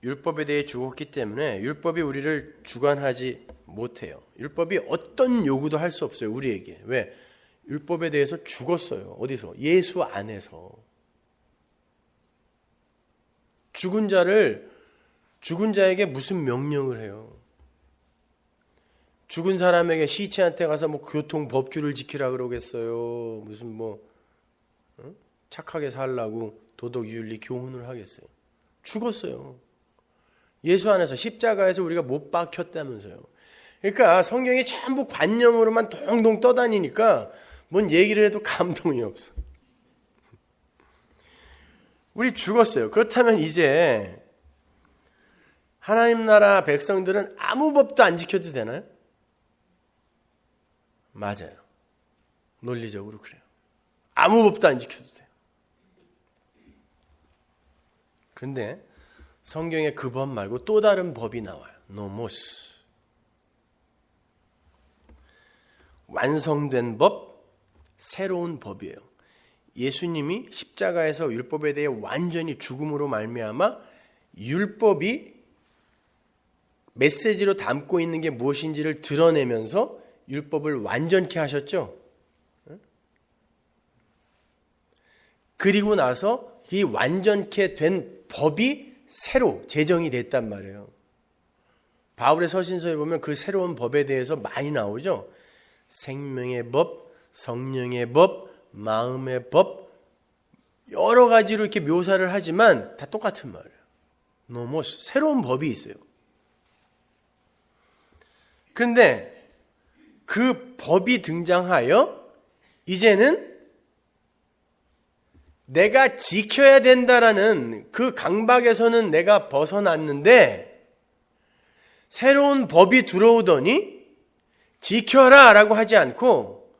율법에 대해 죽었기 때문에 율법이 우리를 주관하지 못해요. 율법이 어떤 요구도 할 수 없어요, 우리에게. 왜? 율법에 대해서 죽었어요. 어디서? 예수 안에서. 죽은 자에게 무슨 명령을 해요? 죽은 사람에게 시체한테 가서 뭐 교통 법규를 지키라 그러겠어요? 무슨 착하게 살라고 도덕 윤리 교훈을 하겠어요? 죽었어요. 예수 안에서 십자가에서 우리가 못 박혔다면서요. 그러니까 성경이 전부 관념으로만 동동 떠다니니까 뭔 얘기를 해도 감동이 없어. 우리 죽었어요. 그렇다면 이제 하나님 나라 백성들은 아무 법도 안 지켜도 되나요? 맞아요. 논리적으로 그래요. 아무 법도 안 지켜도 돼요. 그런데 성경에 그 법 말고 또 다른 법이 나와요. 노모스. 완성된 법, 새로운 법이에요. 예수님이 십자가에서 율법에 대해 완전히 죽음으로 말미암아 율법이 메시지로 담고 있는 게 무엇인지를 드러내면서 율법을 완전케 하셨죠. 그리고 나서 이 완전케 된 법이 새로 제정이 됐단 말이에요. 바울의 서신서에 보면 그 새로운 법에 대해서 많이 나오죠. 생명의 법, 성령의 법, 마음의 법, 여러 가지로 이렇게 묘사를 하지만 다 똑같은 말이에요. 노모스, 새로운 법이 있어요. 그런데 그 법이 등장하여 이제는 내가 지켜야 된다라는 그 강박에서는 내가 벗어났는데 새로운 법이 들어오더니 지켜라 라고 하지 않고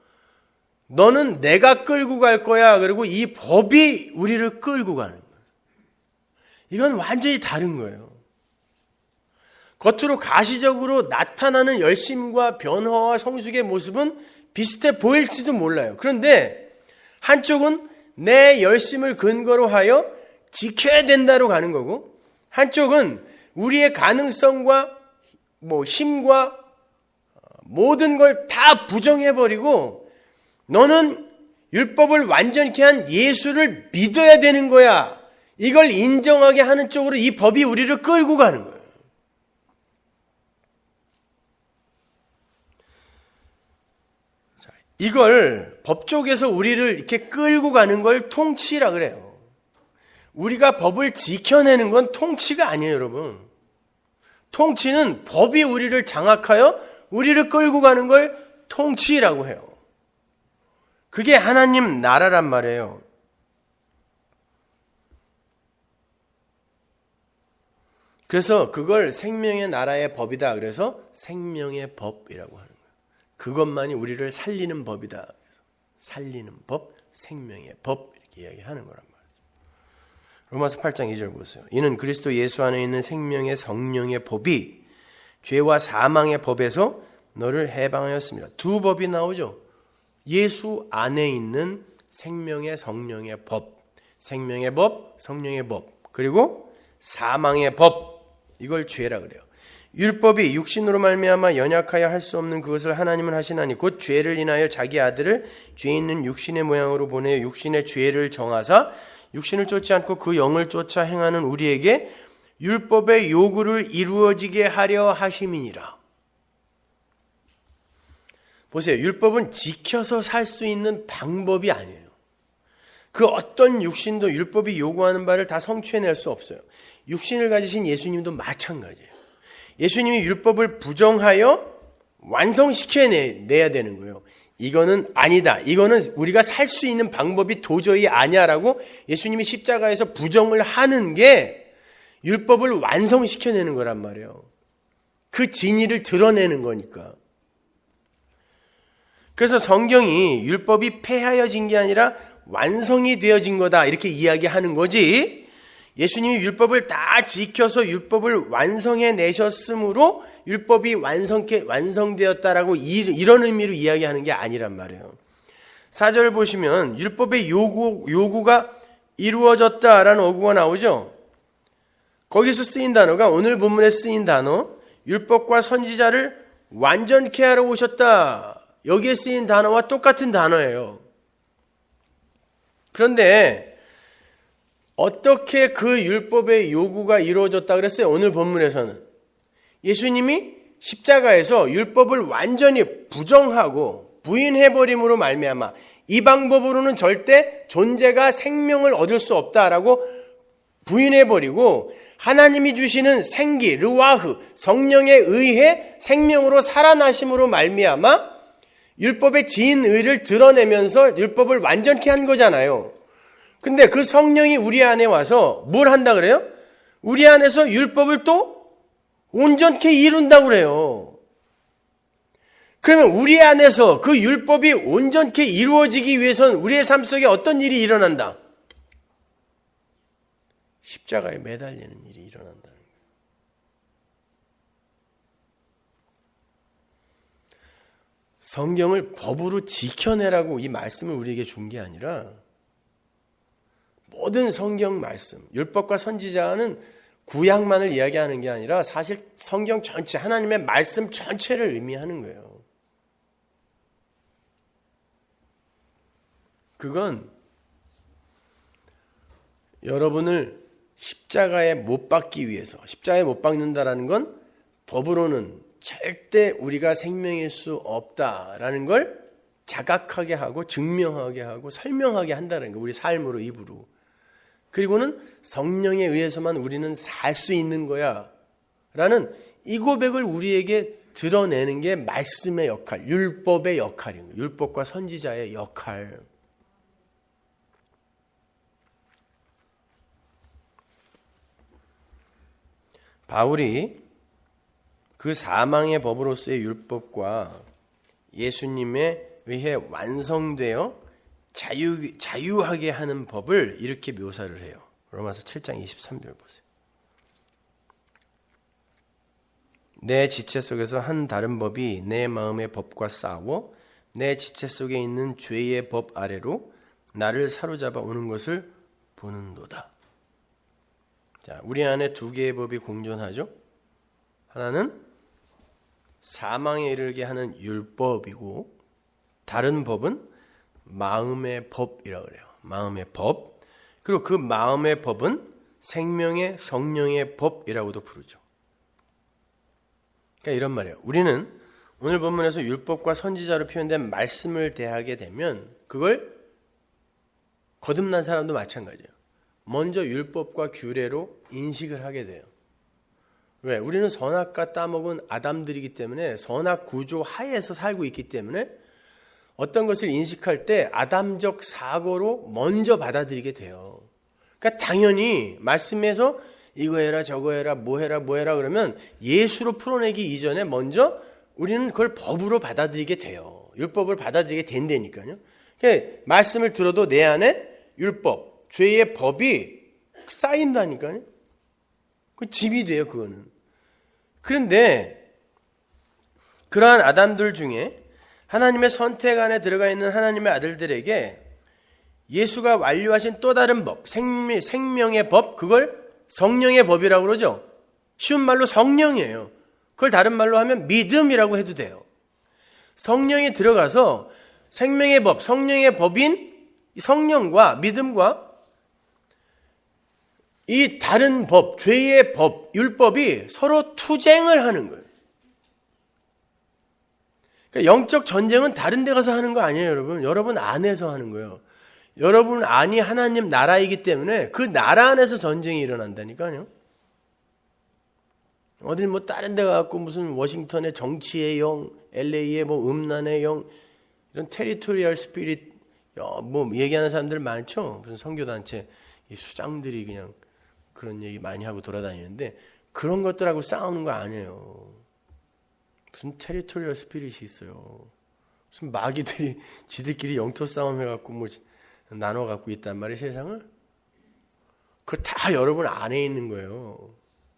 너는 내가 끌고 갈 거야. 그리고 이 법이 우리를 끌고 가는 거예요. 이건 완전히 다른 거예요. 겉으로 가시적으로 나타나는 열심과 변화와 성숙의 모습은 비슷해 보일지도 몰라요. 그런데 한쪽은 내 열심을 근거로 하여 지켜야 된다로 가는 거고, 한쪽은 우리의 가능성과 힘과 모든 걸 다 부정해버리고 너는 율법을 완전케 한 예수를 믿어야 되는 거야. 이걸 인정하게 하는 쪽으로 이 법이 우리를 끌고 가는 거예요. 이걸 법쪽에서 우리를 이렇게 끌고 가는 걸 통치라 그래요. 우리가 법을 지켜내는 건 통치가 아니에요, 여러분. 통치는 법이 우리를 장악하여 우리를 끌고 가는 걸 통치라고 해요. 그게 하나님 나라란 말이에요. 그래서 그걸 생명의 나라의 법이다. 그래서 생명의 법이라고 하는 거예요. 그것만이 우리를 살리는 법이다. 그래서 살리는 법, 생명의 법 이렇게 이야기하는 거란 말이죠. 로마서 8장 2절 보세요. 이는 그리스도 예수 안에 있는 생명의 성령의 법이 죄와 사망의 법에서 너를 해방하였습니다. 두 법이 나오죠. 예수 안에 있는 생명의 성령의 법, 생명의 법, 성령의 법, 그리고 사망의 법, 이걸 죄라 그래요. 율법이 육신으로 말미암아 연약하여 할 수 없는 그것을 하나님은 하시나니 곧 죄를 인하여 자기 아들을 죄 있는 육신의 모양으로 보내어 육신의 죄를 정하사 육신을 쫓지 않고 그 영을 쫓아 행하는 우리에게 율법의 요구를 이루어지게 하려 하심이니라. 보세요. 율법은 지켜서 살 수 있는 방법이 아니에요. 그 어떤 육신도 율법이 요구하는 바를 다 성취해낼 수 없어요. 육신을 가지신 예수님도 마찬가지예요. 예수님이 율법을 부정하여 완성시켜내야 되는 거예요. 이거는 아니다. 이거는 우리가 살 수 있는 방법이 도저히 아니야라고 예수님이 십자가에서 부정을 하는 게 율법을 완성시켜내는 거란 말이에요. 그 진리를 드러내는 거니까. 그래서 성경이 율법이 폐하여진 게 아니라 완성이 되어진 거다 이렇게 이야기하는 거지, 예수님이 율법을 다 지켜서 율법을 완성해 내셨으므로 율법이 완성되었다라고 이런 의미로 이야기하는 게 아니란 말이에요. 4절을 보시면 율법의 요구가 이루어졌다라는 어구가 나오죠. 거기서 쓰인 단어가 오늘 본문에 쓰인 단어 율법과 선지자를 완전케 하러 오셨다. 여기에 쓰인 단어와 똑같은 단어예요. 그런데 어떻게 그 율법의 요구가 이루어졌다 그랬어요? 오늘 본문에서는 예수님이 십자가에서 율법을 완전히 부정하고 부인해버림으로 말미암아 이 방법으로는 절대 존재가 생명을 얻을 수 없다라고 부인해버리고 하나님이 주시는 생기, 르와흐, 성령에 의해 생명으로 살아나심으로 말미암아 율법의 진의를 드러내면서 율법을 완전케 한 거잖아요. 근데 그 성령이 우리 안에 와서 뭘 한다 그래요? 우리 안에서 율법을 또 온전케 이룬다고 그래요. 그러면 우리 안에서 그 율법이 온전케 이루어지기 위해서는 우리의 삶 속에 어떤 일이 일어난다? 십자가에 매달리는 일이 일어난다는 거예요. 성경을 법으로 지켜내라고 이 말씀을 우리에게 준 게 아니라 모든 성경 말씀, 율법과 선지자는 구약만을 이야기하는 게 아니라 사실 성경 전체, 하나님의 말씀 전체를 의미하는 거예요. 그건 여러분을 십자가에 못 박기 위해서, 십자가에 못 박는다라는 건 법으로는 절대 우리가 생명일 수 없다라는 걸 자각하게 하고 증명하게 하고 설명하게 한다는 거예요. 우리 삶으로, 입으로. 그리고는 성령에 의해서만 우리는 살 수 있는 거야 라는 이 고백을 우리에게 드러내는 게 말씀의 역할, 율법의 역할인 거예요. 율법과 선지자의 역할. 바울이 그 사망의 법으로서의 율법과 예수님에 의해 완성되어 자유하게 하는 법을 이렇게 묘사를 해요. 로마서 7장 23절 보세요. 내 지체 속에서 한 다른 법이 내 마음의 법과 싸워 내 지체 속에 있는 죄의 법 아래로 나를 사로잡아 오는 것을 보는도다. 자, 우리 안에 두 개의 법이 공존하죠. 하나는 사망에 이르게 하는 율법이고 다른 법은 마음의 법이라고 그래요. 마음의 법. 그리고 그 마음의 법은 생명의 성령의 법이라고도 부르죠. 그러니까 이런 말이에요. 우리는 오늘 본문에서 율법과 선지자로 표현된 말씀을 대하게 되면 그걸 거듭난 사람도 마찬가지예요. 먼저 율법과 규례로 인식을 하게 돼요. 왜? 우리는 선악과 따먹은 아담들이기 때문에 선악 구조 하에서 살고 있기 때문에 어떤 것을 인식할 때 아담적 사고로 먼저 받아들이게 돼요. 그러니까 당연히 말씀에서 이거 해라 저거 해라 뭐 해라 그러면 예수로 풀어내기 이전에 먼저 우리는 그걸 법으로 받아들이게 돼요. 율법을 받아들이게 된다니까요. 그러니까 말씀을 들어도 내 안에 율법, 죄의 법이 쌓인다니까요. 그 짐이 돼요, 그거는. 그런데 그러한 아담들 중에 하나님의 선택 안에 들어가 있는 하나님의 아들들에게 예수가 완료하신 또 다른 법, 생명의 법, 그걸 성령의 법이라고 그러죠. 쉬운 말로 성령이에요. 그걸 다른 말로 하면 믿음이라고 해도 돼요. 성령이 들어가서 생명의 법, 성령의 법인 성령과 믿음과 이 다른 법, 죄의 법, 율법이 서로 투쟁을 하는 거예요. 그러니까 영적 전쟁은 다른 데 가서 하는 거 아니에요, 여러분. 여러분 안에서 하는 거예요. 여러분 안이 하나님 나라이기 때문에 그 나라 안에서 전쟁이 일어난다니까요. 어딜 뭐 다른 데 가갖고 무슨 워싱턴의 정치의 영, LA의 뭐 음란의 영, 이런 테리토리얼 스피릿 뭐 얘기하는 사람들 많죠. 무슨 선교단체 이 수장들이 그냥 그런 얘기 많이 하고 돌아다니는데 그런 것들하고 싸우는 거 아니에요. 무슨 테리토리얼 스피릿이 있어요. 무슨 마귀들이 지들끼리 영토 싸움 해갖고 뭐 나눠 갖고 있단 말이에요, 세상을. 그거 다 여러분 안에 있는 거예요.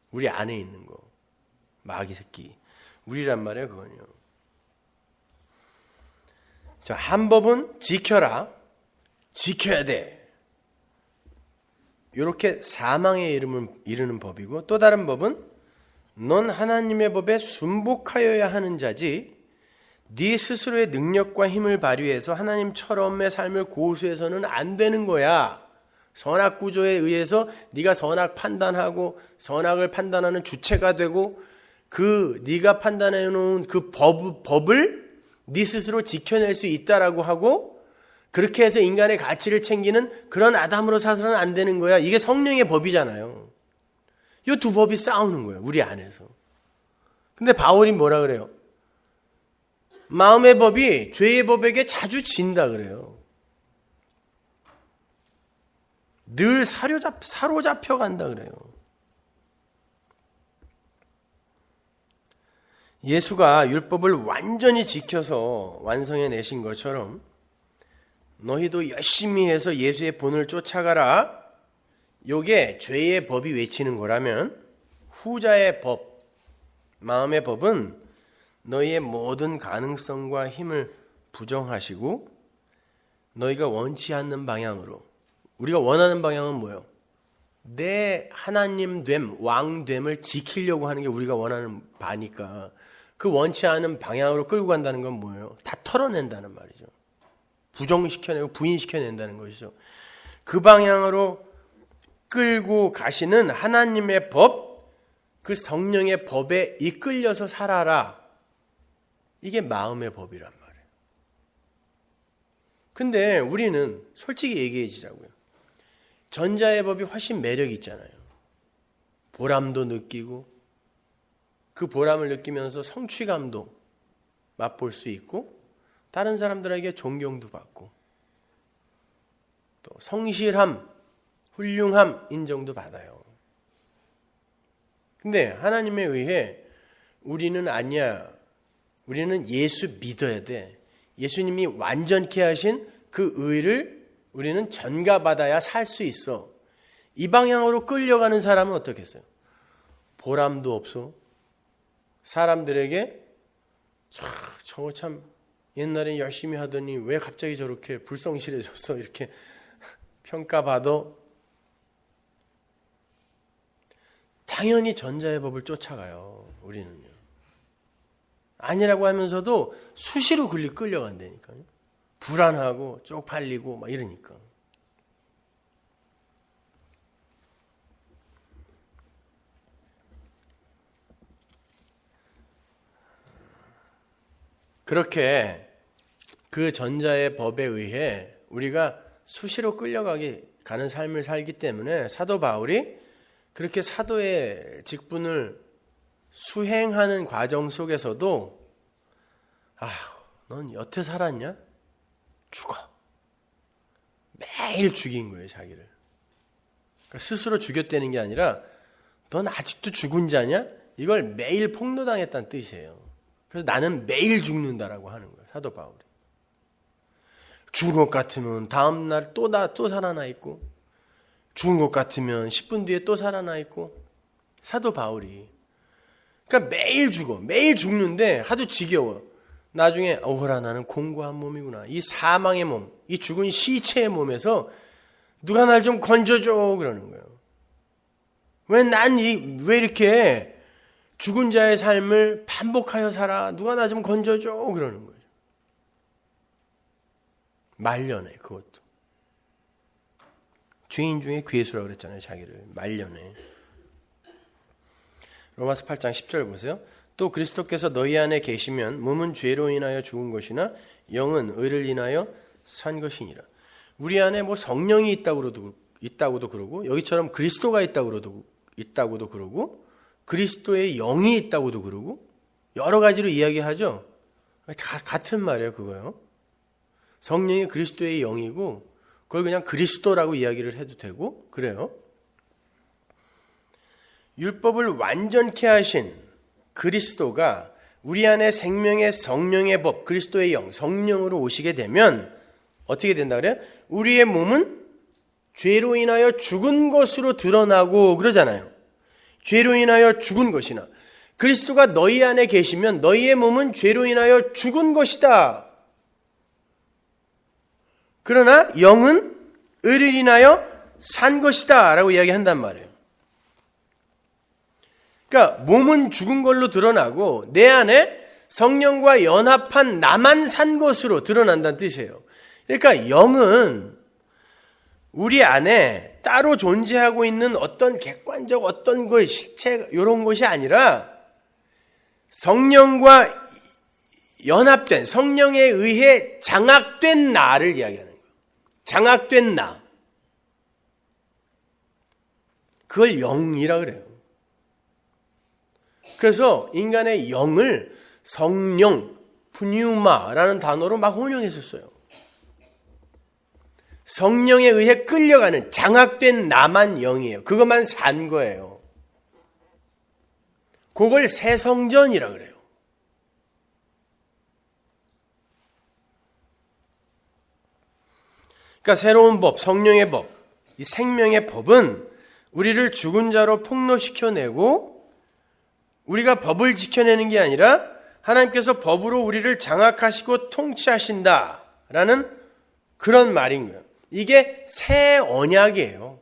우리 안에 있는 거. 마귀 새끼. 우리란 말이에요, 그건요. 자, 한 법은 지켜라. 지켜야 돼. 이렇게 사망의 이름을 이르는 법이고, 또 다른 법은 넌 하나님의 법에 순복하여야 하는 자지 네 스스로의 능력과 힘을 발휘해서 하나님처럼의 삶을 고수해서는 안 되는 거야. 선악 구조에 의해서 네가 선악 판단하고 선악을 판단하는 주체가 되고 그 네가 판단해 놓은 그 법을 네 스스로 지켜낼 수 있다라고 하고 그렇게 해서 인간의 가치를 챙기는 그런 아담으로 사서는 안 되는 거야. 이게 성령의 법이잖아요. 이 두 법이 싸우는 거예요, 우리 안에서. 근데 바울이 뭐라 그래요? 마음의 법이 죄의 법에게 자주 진다 그래요. 늘 사로잡혀 간다 그래요. 예수가 율법을 완전히 지켜서 완성해 내신 것처럼 너희도 열심히 해서 예수의 본을 쫓아가라. 요게 죄의 법이 외치는 거라면 후자의 법, 마음의 법은 너희의 모든 가능성과 힘을 부정하시고 너희가 원치 않는 방향으로, 우리가 원하는 방향은 뭐예요? 내 하나님됨, 왕됨을 지키려고 하는 게 우리가 원하는 바니까 그 원치 않은 방향으로 끌고 간다는 건 뭐예요? 다 털어낸다는 말이죠. 부정시켜내고 부인시켜낸다는 것이죠. 그 방향으로 끌고 가시는 하나님의 법, 그 성령의 법에 이끌려서 살아라. 이게 마음의 법이란 말이에요. 근데 우리는 솔직히 얘기해지자고요. 전자의 법이 훨씬 매력이 있잖아요. 보람도 느끼고 그 보람을 느끼면서 성취감도 맛볼 수 있고 다른 사람들에게 존경도 받고 또 성실함, 훌륭함 인정도 받아요. 근데 하나님에 의해 우리는 아니야. 우리는 예수 믿어야 돼. 예수님이 완전케 하신 그 의를 우리는 전가받아야 살 수 있어. 이 방향으로 끌려가는 사람은 어떻겠어요? 보람도 없어. 사람들에게 저거 참 옛날에 열심히 하더니 왜 갑자기 저렇게 불성실해졌어? 이렇게 평가받아. 당연히 전자의 법을 쫓아가요. 우리는요. 아니라고 하면서도 수시로 끌려간다니까요. 불안하고 쪽팔리고 막 이러니까. 그렇게 그 전자의 법에 의해 우리가 수시로 가는 삶을 살기 때문에 사도 바울이 그렇게 사도의 직분을 수행하는 과정 속에서도 넌 여태 살았냐? 죽어. 매일 죽인 거예요, 자기를. 그러니까 스스로 죽였다는 게 아니라 넌 아직도 죽은 자냐? 이걸 매일 폭로당했다는 뜻이에요. 그래서 나는 매일 죽는다라고 하는 거예요, 사도 바울이. 죽은 것 같으면 다음 날 또 살아나 있고 죽은 것 같으면 10분 뒤에 또 살아나 있고 사도 바울이 그러니까 매일 죽어. 매일 죽는데 하도 지겨워. 나중에 어허라 나는 공고한 몸이구나. 이 사망의 몸, 이 죽은 시체의 몸에서 누가 날 좀 건져줘 그러는 거예요. 왜 이렇게 죽은 자의 삶을 반복하여 살아. 누가 나 좀 건져줘. 그러는 거죠. 말려내, 그것도. 죄인 중에 괴수라고 그랬잖아요. 자기를 말려내. 로마서 8장 10절 보세요. 또 그리스도께서 너희 안에 계시면 몸은 죄로 인하여 죽은 것이나 영은 의를 인하여 산 것이니라. 우리 안에 뭐 성령이 있다고도 그러고 여기처럼 그리스도가 있다고도 그러고 그리스도의 영이 있다고도 그러고 여러 가지로 이야기하죠. 다 같은 말이에요. 그거요. 성령이 그리스도의 영이고 그걸 그냥 그리스도라고 이야기를 해도 되고 그래요. 율법을 완전케 하신 그리스도가 우리 안에 생명의 성령의 법, 그리스도의 영, 성령으로 오시게 되면 어떻게 된다 그래요? 우리의 몸은 죄로 인하여 죽은 것으로 드러나고 그러잖아요. 죄로 인하여 죽은 것이나 그리스도가 너희 안에 계시면 너희의 몸은 죄로 인하여 죽은 것이다. 그러나 영은 의를 인하여 산 것이다 라고 이야기한단 말이에요. 그러니까 몸은 죽은 걸로 드러나고 내 안에 성령과 연합한 나만 산 것으로 드러난다는 뜻이에요. 그러니까 영은 우리 안에 따로 존재하고 있는 어떤 객관적 어떤 것, 실체 이런 것이 아니라 성령과 연합된 성령에 의해 장악된 나를 이야기하는 거예요. 장악된 나. 그걸 영이라 그래요. 그래서 인간의 영을 성령, 푸뉴마라는 단어로 막 혼용했었어요. 성령에 의해 끌려가는 장악된 나만 영이에요. 그것만 산 거예요. 그걸 새 성전이라 그래요. 그러니까 새로운 법, 성령의 법, 이 생명의 법은 우리를 죽은 자로 폭로시켜내고 우리가 법을 지켜내는 게 아니라 하나님께서 법으로 우리를 장악하시고 통치하신다라는 그런 말인 거예요. 이게 새 언약이에요.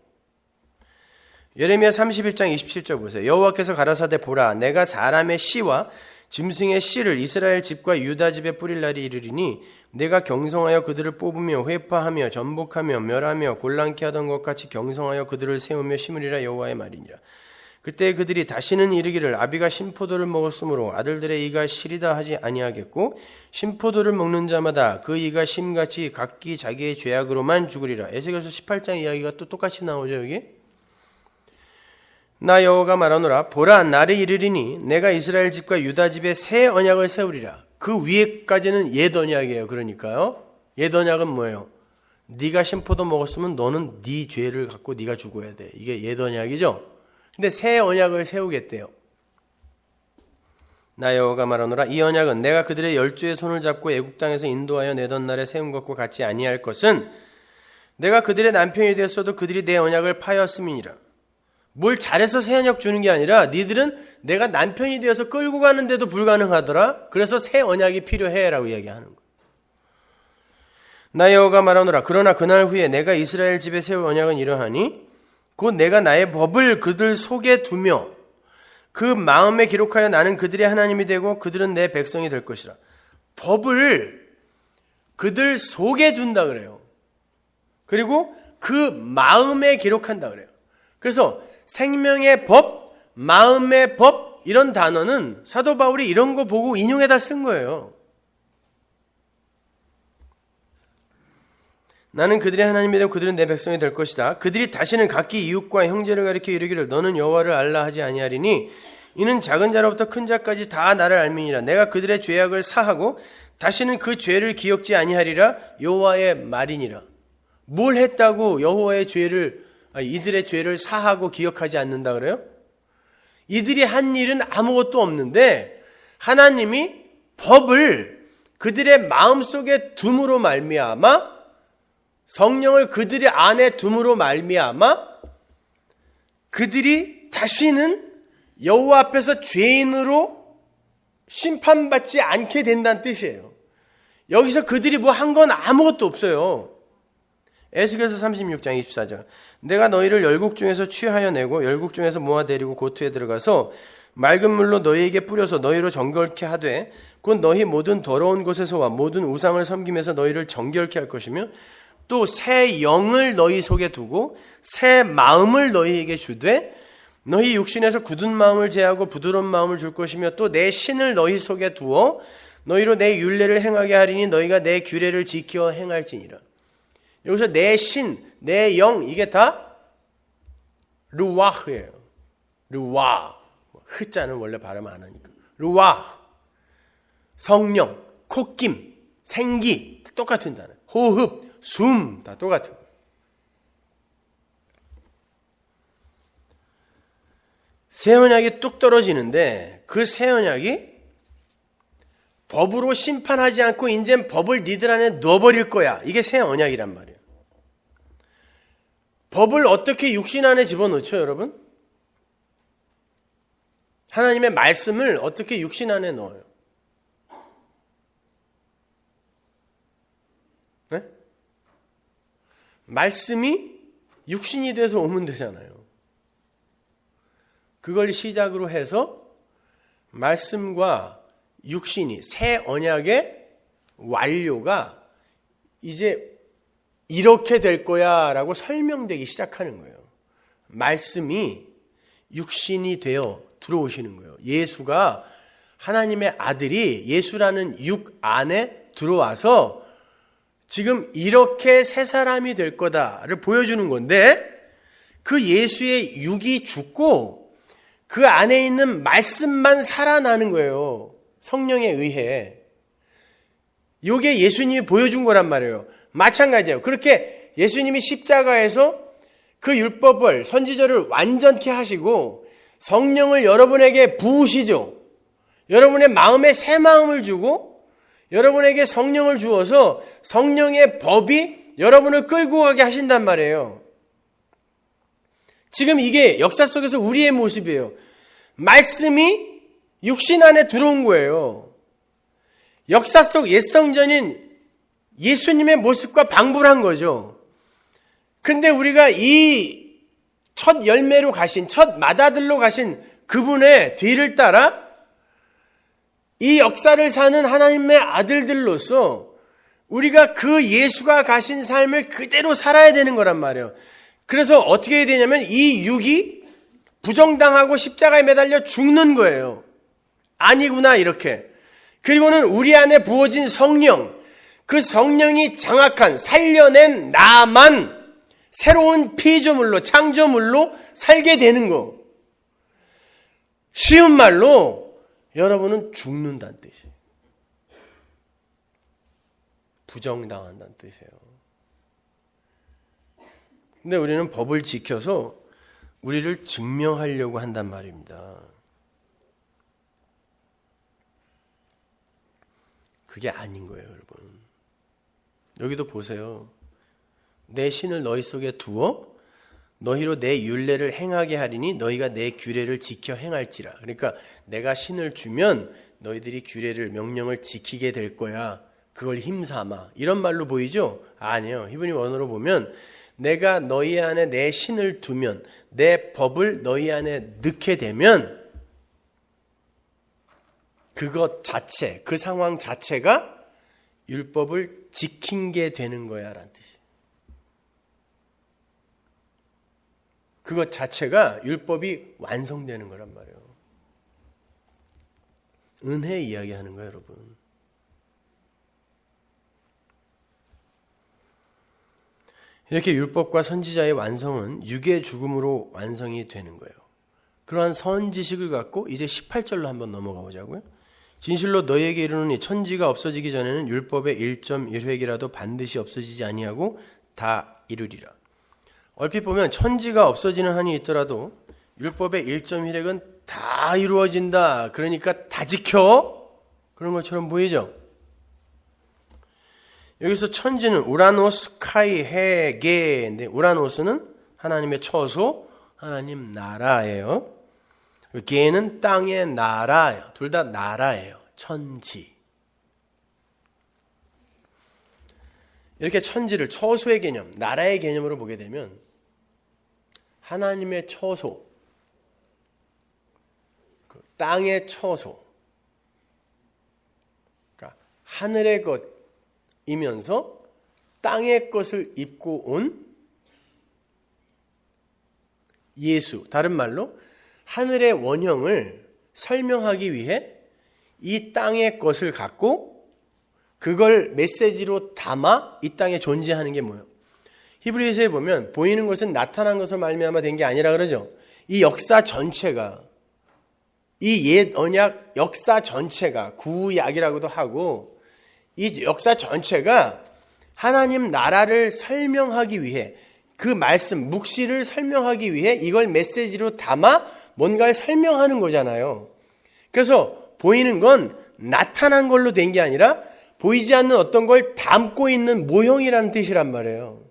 예레미야 31장 27절 보세요. 여호와께서 가라사대 보라 내가 사람의 씨와 짐승의 씨를 이스라엘 집과 유다 집에 뿌릴 날이 이르리니 내가 경성하여 그들을 뽑으며 회파하며 전복하며 멸하며 곤란케 하던 것 같이 경성하여 그들을 세우며 심으리라 여호와의 말이니라. 그때 그들이 다시는 이르기를 아비가 신포도를 먹었으므로 아들들의 이가 시리다 하지 아니하겠고 신포도를 먹는 자마다 그 이가 심같이 각기 자기의 죄악으로만 죽으리라. 에스겔서 18장 이야기가 또 똑같이 나오죠. 여기 나 여호와가 말하노라 보라 날이 이르리니 내가 이스라엘 집과 유다 집에 새 언약을 세우리라. 그 위에까지는 옛 언약이에요. 그러니까요. 옛 언약은 뭐예요? 네가 신포도 먹었으면 너는 네 죄를 갖고 네가 죽어야 돼. 이게 옛 언약이죠. 근데 새 언약을 세우겠대요. 나 여호와가 말하노라 이 언약은 내가 그들의 열조의 손을 잡고 애국 땅에서 인도하여 내던 날에 세운 것과 같이 아니할 것은 내가 그들의 남편이 되었어도 그들이 내 언약을 파였음이니라. 뭘 잘해서 새 언약 주는 게 아니라 니들은 내가 남편이 되어서 끌고 가는데도 불가능하더라. 그래서 새 언약이 필요해 라고 이야기하는 거예요. 나 여호와가 말하노라 그러나 그날 후에 내가 이스라엘 집에 세울 언약은 이러하니 곧 내가 나의 법을 그들 속에 두며 그 마음에 기록하여 나는 그들의 하나님이 되고 그들은 내 백성이 될 것이라. 법을 그들 속에 둔다 그래요. 그리고 그 마음에 기록한다 그래요. 그래서 생명의 법, 마음의 법 이런 단어는 사도 바울이 이런 거 보고 인용해다 쓴 거예요. 나는 그들의 하나님이 되고 그들은 내 백성이 될 것이다. 그들이 다시는 각기 이웃과 형제를 가리켜 이르기를 너는 여호와를 알라 하지 아니하리니 이는 작은 자로부터 큰 자까지 다 나를 알미니라. 내가 그들의 죄악을 사하고 다시는 그 죄를 기억지 아니하리라. 여호와의 말이니라. 뭘 했다고 여호와의 이들의 죄를 사하고 기억하지 않는다 그래요? 이들이 한 일은 아무것도 없는데 하나님이 법을 그들의 마음속에 둠으로 말미암아 성령을 그들의 안에 둠으로 말미암아 그들이 다시는 여호와 앞에서 죄인으로 심판받지 않게 된다는 뜻이에요. 여기서 그들이 뭐 한 건 아무것도 없어요. 에스겔서 36장 24절 내가 너희를 열국 중에서 취하여 내고 열국 중에서 모아 데리고 고토에 들어가서 맑은 물로 너희에게 뿌려서 너희로 정결케 하되 곧 너희 모든 더러운 곳에서와 모든 우상을 섬김에서 너희를 정결케 할 것이며 또 새 영을 너희 속에 두고 새 마음을 너희에게 주되 너희 육신에서 굳은 마음을 제하고 부드러운 마음을 줄 것이며 또 내 신을 너희 속에 두어 너희로 내 율례를 행하게 하리니 너희가 내 규례를 지켜 행할지니라. 여기서 내 신, 내 영, 이게 다 르와흐예요. 르와. 흐자는 원래 발음 안 하니까. 르와흐. 성령, 콧김, 생기 똑같은 단어. 호흡, 숨 다 똑같은 거예요. 새 언약이 뚝 떨어지는데 그 새 언약이 법으로 심판하지 않고 이젠 법을 니들 안에 넣어버릴 거야. 이게 새 언약이란 말이에요. 법을 어떻게 육신 안에 집어넣죠, 여러분? 하나님의 말씀을 어떻게 육신 안에 넣어요? 네? 말씀이 육신이 돼서 오면 되잖아요. 그걸 시작으로 해서 말씀과 육신이 새 언약의 완료가 이제 이렇게 될 거야 라고 설명되기 시작하는 거예요. 말씀이 육신이 되어 들어오시는 거예요. 예수가 하나님의 아들이 예수라는 육 안에 들어와서 지금 이렇게 새 사람이 될 거다를 보여주는 건데 그 예수의 육이 죽고 그 안에 있는 말씀만 살아나는 거예요. 성령에 의해. 이게 예수님이 보여준 거란 말이에요. 마찬가지예요. 그렇게 예수님이 십자가에서 그 율법을 선지자를 완전케 하시고 성령을 여러분에게 부으시죠. 여러분의 마음에 새 마음을 주고 여러분에게 성령을 주어서 성령의 법이 여러분을 끌고 가게 하신단 말이에요. 지금 이게 역사 속에서 우리의 모습이에요. 말씀이 육신 안에 들어온 거예요. 역사 속 옛성전인 예수님의 모습과 방불한 거죠. 그런데 우리가 이 첫 열매로 가신, 첫 맏아들로 가신 그분의 뒤를 따라 이 역사를 사는 하나님의 아들들로서 우리가 그 예수가 가신 삶을 그대로 살아야 되는 거란 말이에요. 그래서 어떻게 해야 되냐면 이 육이 부정당하고 십자가에 매달려 죽는 거예요. 아니구나 이렇게. 그리고는 우리 안에 부어진 성령, 그 성령이 장악한 살려낸 나만 새로운 피조물로 창조물로 살게 되는 거. 쉬운 말로 여러분은 죽는다는 뜻이에요. 부정당한다는 뜻이에요. 근데 우리는 법을 지켜서 우리를 증명하려고 한단 말입니다. 그게 아닌 거예요, 여러분. 여기도 보세요. 내 신을 너희 속에 두어 너희로 내 율례를 행하게 하리니 너희가 내 규례를 지켜 행할지라. 그러니까 내가 신을 주면 너희들이 규례를 명령을 지키게 될 거야. 그걸 힘삼아. 이런 말로 보이죠? 아니에요. 히브리 원어로 보면 내가 너희 안에 내 신을 두면 내 법을 너희 안에 넣게 되면 그것 자체, 그 상황 자체가 율법을 지킨 게 되는 거야 라는 뜻이에요. 그것 자체가 율법이 완성되는 거란 말이에요. 은혜 이야기하는 거예요, 여러분. 이렇게 율법과 선지자의 완성은 육의 죽음으로 완성이 되는 거예요. 그러한 선지식을 갖고 이제 18절로 한번 넘어가 보자고요. 진실로 너희에게 이르노니 천지가 없어지기 전에는 율법의 1.1획이라도 반드시 없어지지 아니하고 다 이루리라. 얼핏 보면 천지가 없어지는 한이 있더라도 율법의 1.1획은 다 이루어진다. 그러니까 다 지켜. 그런 것처럼 보이죠. 여기서 천지는 우라노스, 카이, 해, 게. 우라노스는 하나님의 처소, 하나님 나라예요. 게는 땅의 나라예요. 둘 다 나라예요. 천지. 이렇게 천지를 처소의 개념, 나라의 개념으로 보게 되면 하나님의 처소, 땅의 처소, 그러니까 하늘의 것이면서 땅의 것을 입고 온 예수, 다른 말로 하늘의 원형을 설명하기 위해 이 땅의 것을 갖고 그걸 메시지로 담아 이 땅에 존재하는 게 뭐예요? 히브리서에 보면 보이는 것은 나타난 것을 말미암아 된 게 아니라 그러죠. 이 역사 전체가, 이 옛 언약 역사 전체가, 구약이라고도 하고, 이 역사 전체가 하나님 나라를 설명하기 위해, 그 말씀, 묵시를 설명하기 위해 이걸 메시지로 담아 뭔가를 설명하는 거잖아요. 그래서 보이는 건 나타난 걸로 된 게 아니라 보이지 않는 어떤 걸 담고 있는 모형이라는 뜻이란 말이에요.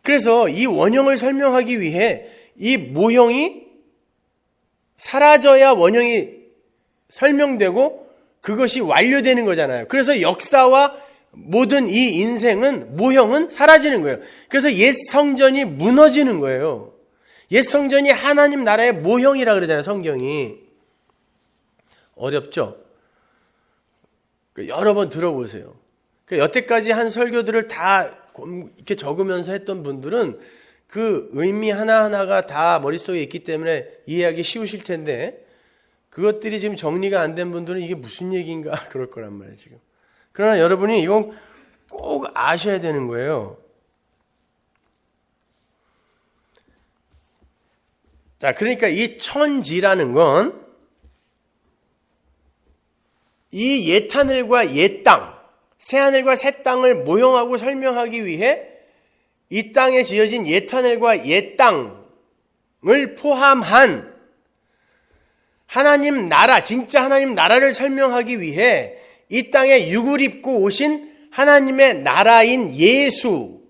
그래서 이 원형을 설명하기 위해 이 모형이 사라져야 원형이 설명되고 그것이 완료되는 거잖아요. 그래서 역사와 모든 이 인생은, 모형은 사라지는 거예요. 그래서 옛 성전이 무너지는 거예요. 옛 성전이 하나님 나라의 모형이라 그러잖아요, 성경이. 어렵죠? 여러 번 들어보세요. 여태까지 한 설교들을 다 이렇게 적으면서 했던 분들은 그 의미 하나하나가 다 머릿속에 있기 때문에 이해하기 쉬우실 텐데, 그것들이 지금 정리가 안 된 분들은 이게 무슨 얘기인가 그럴 거란 말이에요, 지금. 그러나 여러분이 이건 꼭 아셔야 되는 거예요. 자, 그러니까 이 천지라는 건 이 옛 하늘과 옛 땅, 새 하늘과 새 땅을 모형하고 설명하기 위해 이 땅에 지어진 옛 하늘과 옛 땅을 포함한 하나님 나라, 진짜 하나님 나라를 설명하기 위해 이 땅에 육을 입고 오신 하나님의 나라인 예수,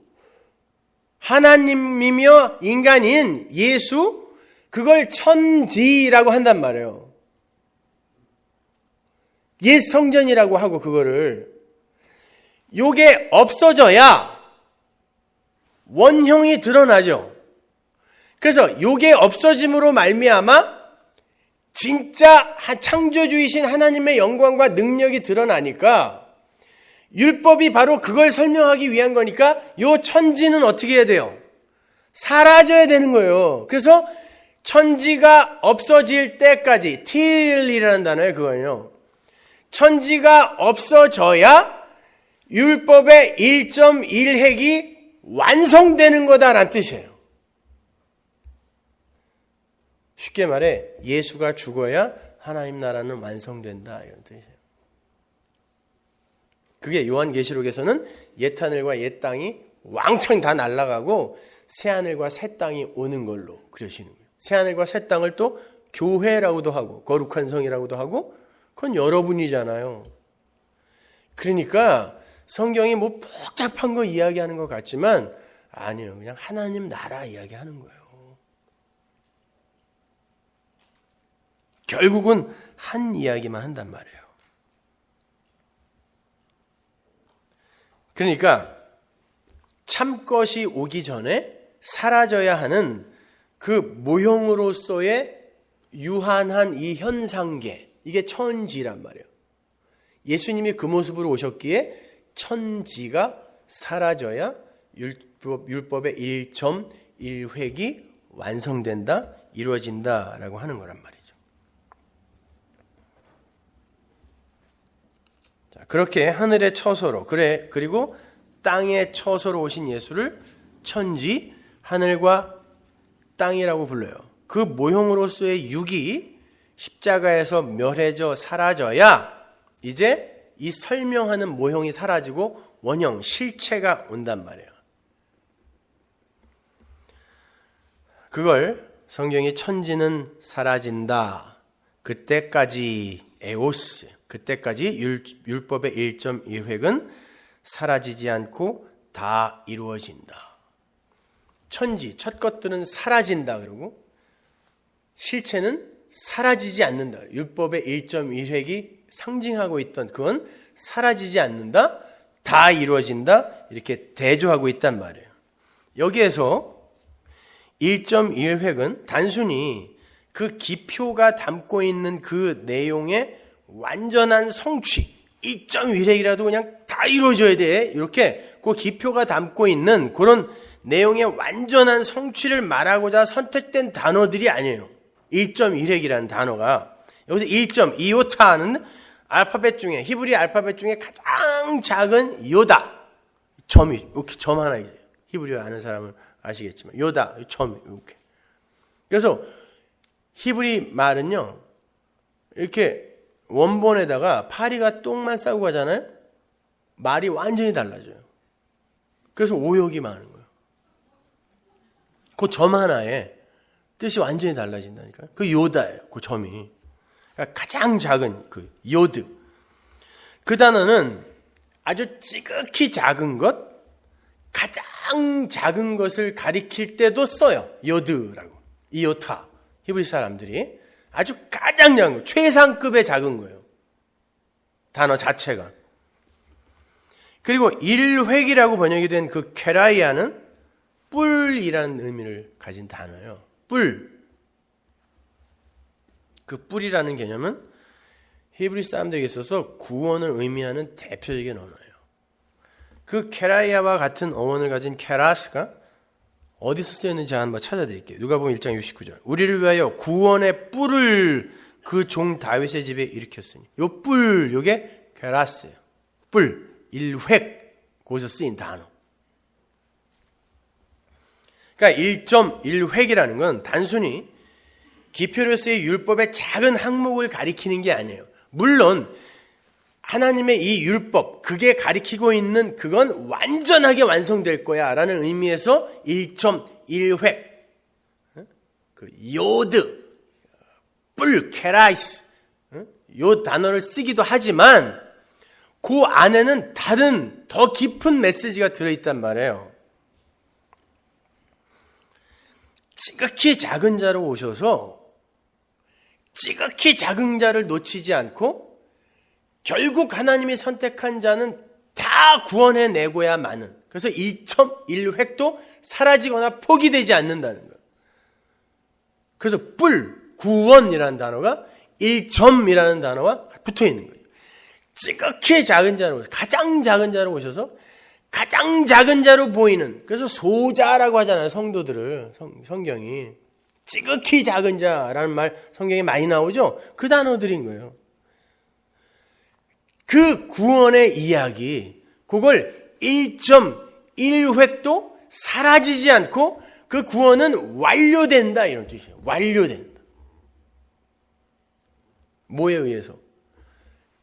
하나님이며 인간인 예수, 그걸 천지라고 한단 말이에요. 옛 성전이라고 하고, 그거를 요게 없어져야 원형이 드러나죠. 그래서 요게 없어짐으로 말미암아 진짜 창조주이신 하나님의 영광과 능력이 드러나니까, 율법이 바로 그걸 설명하기 위한 거니까 요 천지는 어떻게 해야 돼요? 사라져야 되는 거예요. 그래서 천지가 없어질 때까지, till이라는 단어예요, 그거는요. 천지가 없어져야 율법의 1.1획이 완성되는 거다라는 뜻이에요. 쉽게 말해 예수가 죽어야 하나님 나라는 완성된다, 이런 뜻이에요. 그게 요한계시록에서는 옛 하늘과 옛 땅이 왕창 다 날아가고 새 하늘과 새 땅이 오는 걸로 그려지는 거예요. 새 하늘과 새 땅을 또 교회라고도 하고 거룩한 성이라고도 하고, 그건 여러분이잖아요. 그러니까 성경이 뭐 복잡한 거 이야기하는 것 같지만 아니에요. 그냥 하나님 나라 이야기하는 거예요. 결국은 한 이야기만 한단 말이에요. 그러니까 참것이 오기 전에 사라져야 하는 그 모형으로서의 유한한 이 현상계, 이게 천지란 말이에요. 예수님이 그 모습으로 오셨기에 천지가 사라져야 율법의 1.1획이 완성된다, 이루어진다라고 하는 거란 말이죠. 자, 그렇게 하늘의 처소로, 그리고 땅의 처소로 오신 예수를 천지, 하늘과 땅이라고 불러요. 그 모형으로서의 육이 십자가에서 멸해져 사라져야 이제 이 설명하는 모형이 사라지고 원형, 실체가 온단 말이에요. 그걸 성경이 천지는 사라진다, 그때까지 에오스, 그때까지 율법의 1.1획은 사라지지 않고 다 이루어진다. 천지, 첫 것들은 사라진다 그러고 실체는 사라지지 않는다. 율법의 1.1획이 상징하고 있던 그건 사라지지 않는다, 다 이루어진다, 이렇게 대조하고 있단 말이에요. 여기에서 1.1획은 단순히 그 기표가 담고 있는 그 내용의 완전한 성취, 1.1핵이라도 그냥 다 이루어져야 돼. 이렇게 그 기표가 담고 있는 그런 내용의 완전한 성취를 말하고자 선택된 단어들이 아니에요. 1.1핵이라는 단어가 여기서 1점, 이오타는 알파벳 중에 히브리 알파벳 중에 가장 작은 요다 점이 이렇게 점 하나 있어요. 히브리어 아는 사람은 아시겠지만 요다 점 이렇게. 그래서 히브리 말은요 이렇게 원본에다가 파리가 똥만 싸고 가잖아요. 말이 완전히 달라져요. 그래서 오역이 많은 거예요. 그 점 하나에 뜻이 완전히 달라진다니까요. 그 요다예요. 그 점이. 그러니까 가장 작은 그 요드. 그 단어는 아주 지극히 작은 것, 가장 작은 것을 가리킬 때도 써요. 요드라고. 이오타. 히브리 사람들이 아주 가장 작은 거, 최상급의 작은 거예요. 단어 자체가. 그리고 일획이라고 번역이 된 그 케라이아는 뿔이라는 의미를 가진 단어예요. 뿔. 그 뿔이라는 개념은 히브리 사람들에게 있어서 구원을 의미하는 대표적인 언어예요. 그 케라이아와 같은 어원을 가진 케라스가 어디서 쓰였는지 한번 찾아드릴게요. 누가복음 1장 69절. 우리를 위하여 구원의 뿔을 그 종 다윗의 집에 일으켰으니. 요 뿔, 요게 케라스예요. 뿔, 일획. 거기서 쓰인 단어. 그러니까 1.1획이라는 건 단순히 기표로서의 율법의 작은 항목을 가리키는 게 아니에요. 물론 하나님의 이 율법, 그게 가리키고 있는 그건 완전하게 완성될 거야 라는 의미에서 1.1획 그 요드, 뿔, 케라이스 요 단어를 쓰기도 하지만 그 안에는 다른 더 깊은 메시지가 들어있단 말이에요. 지극히 작은 자로 오셔서 지극히 작은 자를 놓치지 않고 결국 하나님이 선택한 자는 다 구원해내고야 마는. 그래서 1.1획도 사라지거나 포기되지 않는다는 거예요. 그래서 뿔, 구원이라는 단어가 1점이라는 단어와 붙어 있는 거예요. 지극히 작은 자로 오셔서 가장 작은 자로 오셔서 가장 작은 자로 보이는, 그래서 소자라고 하잖아요. 성도들을. 성경이 지극히 작은 자라는 말 성경에 많이 나오죠. 그 단어들인 거예요. 그 구원의 이야기, 그걸 1.1획도 사라지지 않고 그 구원은 완료된다 이런 뜻이에요. 완료된다. 뭐에 의해서?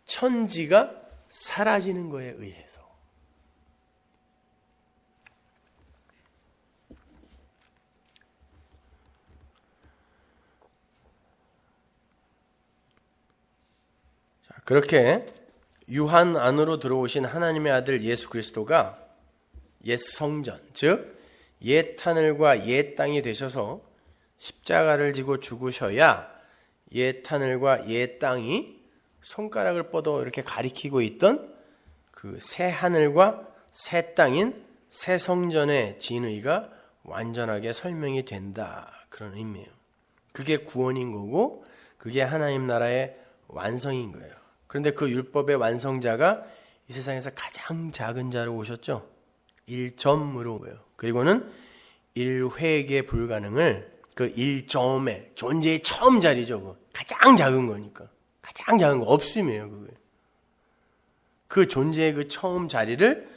천지가 사라지는 거에 의해서. 자, 그렇게 유한 안으로 들어오신 하나님의 아들 예수 그리스도가 옛 성전, 즉 옛 하늘과 옛 땅이 되셔서 십자가를 지고 죽으셔야 옛 하늘과 옛 땅이 손가락을 뻗어 이렇게 가리키고 있던 그 새 하늘과 새 땅인 새 성전의 진의가 완전하게 설명이 된다. 그런 의미예요. 그게 구원인 거고 그게 하나님 나라의 완성인 거예요. 그런데 그 율법의 완성자가 이 세상에서 가장 작은 자로 오셨죠. 1점으로 오요. 그리고는 1획의 불가능을 그 1점의 존재의 처음 자리죠. 가장 작은 거니까. 가장 작은 거 없음이에요. 그게. 그 존재의 그 처음 자리를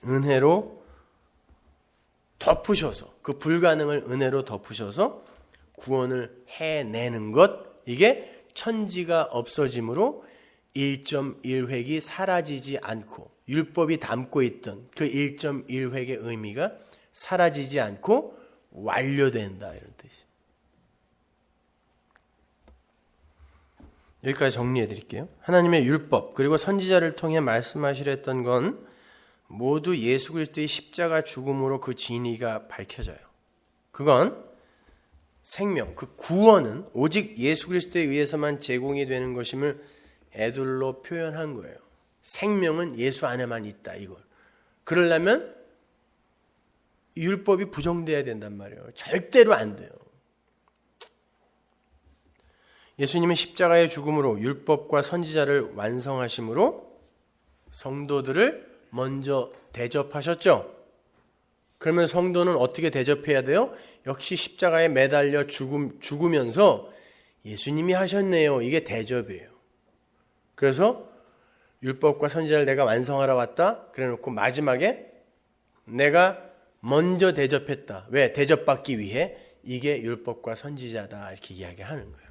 은혜로 덮으셔서, 그 불가능을 은혜로 덮으셔서 구원을 해내는 것, 이게 천지가 없어짐으로 1.1획이 사라지지 않고 율법이 담고 있던 그 1.1획의 의미가 사라지지 않고 완료된다 이런 뜻이에요. 여기까지 정리해 드릴게요. 하나님의 율법 그리고 선지자를 통해 말씀하시려 했던 건 모두 예수 그리스도의 십자가 죽음으로 그 진리가 밝혀져요. 그건 생명, 그 구원은 오직 예수 그리스도에 의해서만 제공이 되는 것임을 애둘로 표현한 거예요. 생명은 예수 안에만 있다 이걸. 그러려면 율법이 부정돼야 된단 말이에요. 절대로 안 돼요. 예수님은 십자가의 죽음으로 율법과 선지자를 완성하심으로 성도들을 먼저 대접하셨죠. 그러면 성도는 어떻게 대접해야 돼요? 역시 십자가에 매달려 죽으면서 예수님이 하셨네요. 이게 대접이에요. 그래서 율법과 선지자를 내가 완성하러 왔다. 그래놓고 마지막에 내가 먼저 대접했다. 왜? 대접받기 위해 이게 율법과 선지자다. 이렇게 이야기하는 거예요.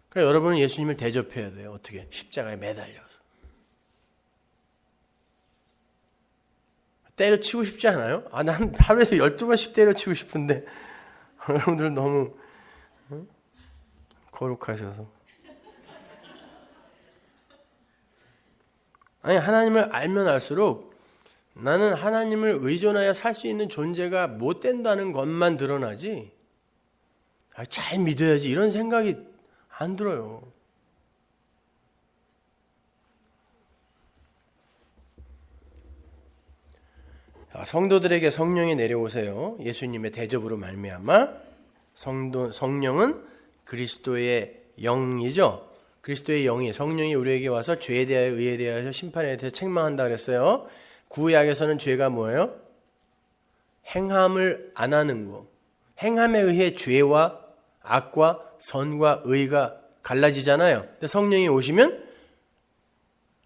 그러니까 여러분은 예수님을 대접해야 돼요. 어떻게? 십자가에 매달려서. 때려치고 싶지 않아요? 난 하루에서 12번씩 때려치고 싶은데 여러분들 너무 거룩하셔서. 아니, 하나님을 알면 알수록 나는 하나님을 의존하여 살 수 있는 존재가 못 된다는 것만 드러나지, 잘 믿어야지 이런 생각이 안 들어요. 성도들에게 성령이 내려오세요. 예수님의 대접으로 말미암아. 성령은 그리스도의 영이죠. 그리스도의 영이, 성령이 우리에게 와서 죄에 대하여 의에 대하여 심판에 대해서 책망한다 그랬어요. 구약에서는 죄가 뭐예요? 행함을 안 하는 거. 행함에 의해 죄와 악과 선과 의가 갈라지잖아요. 근데 성령이 오시면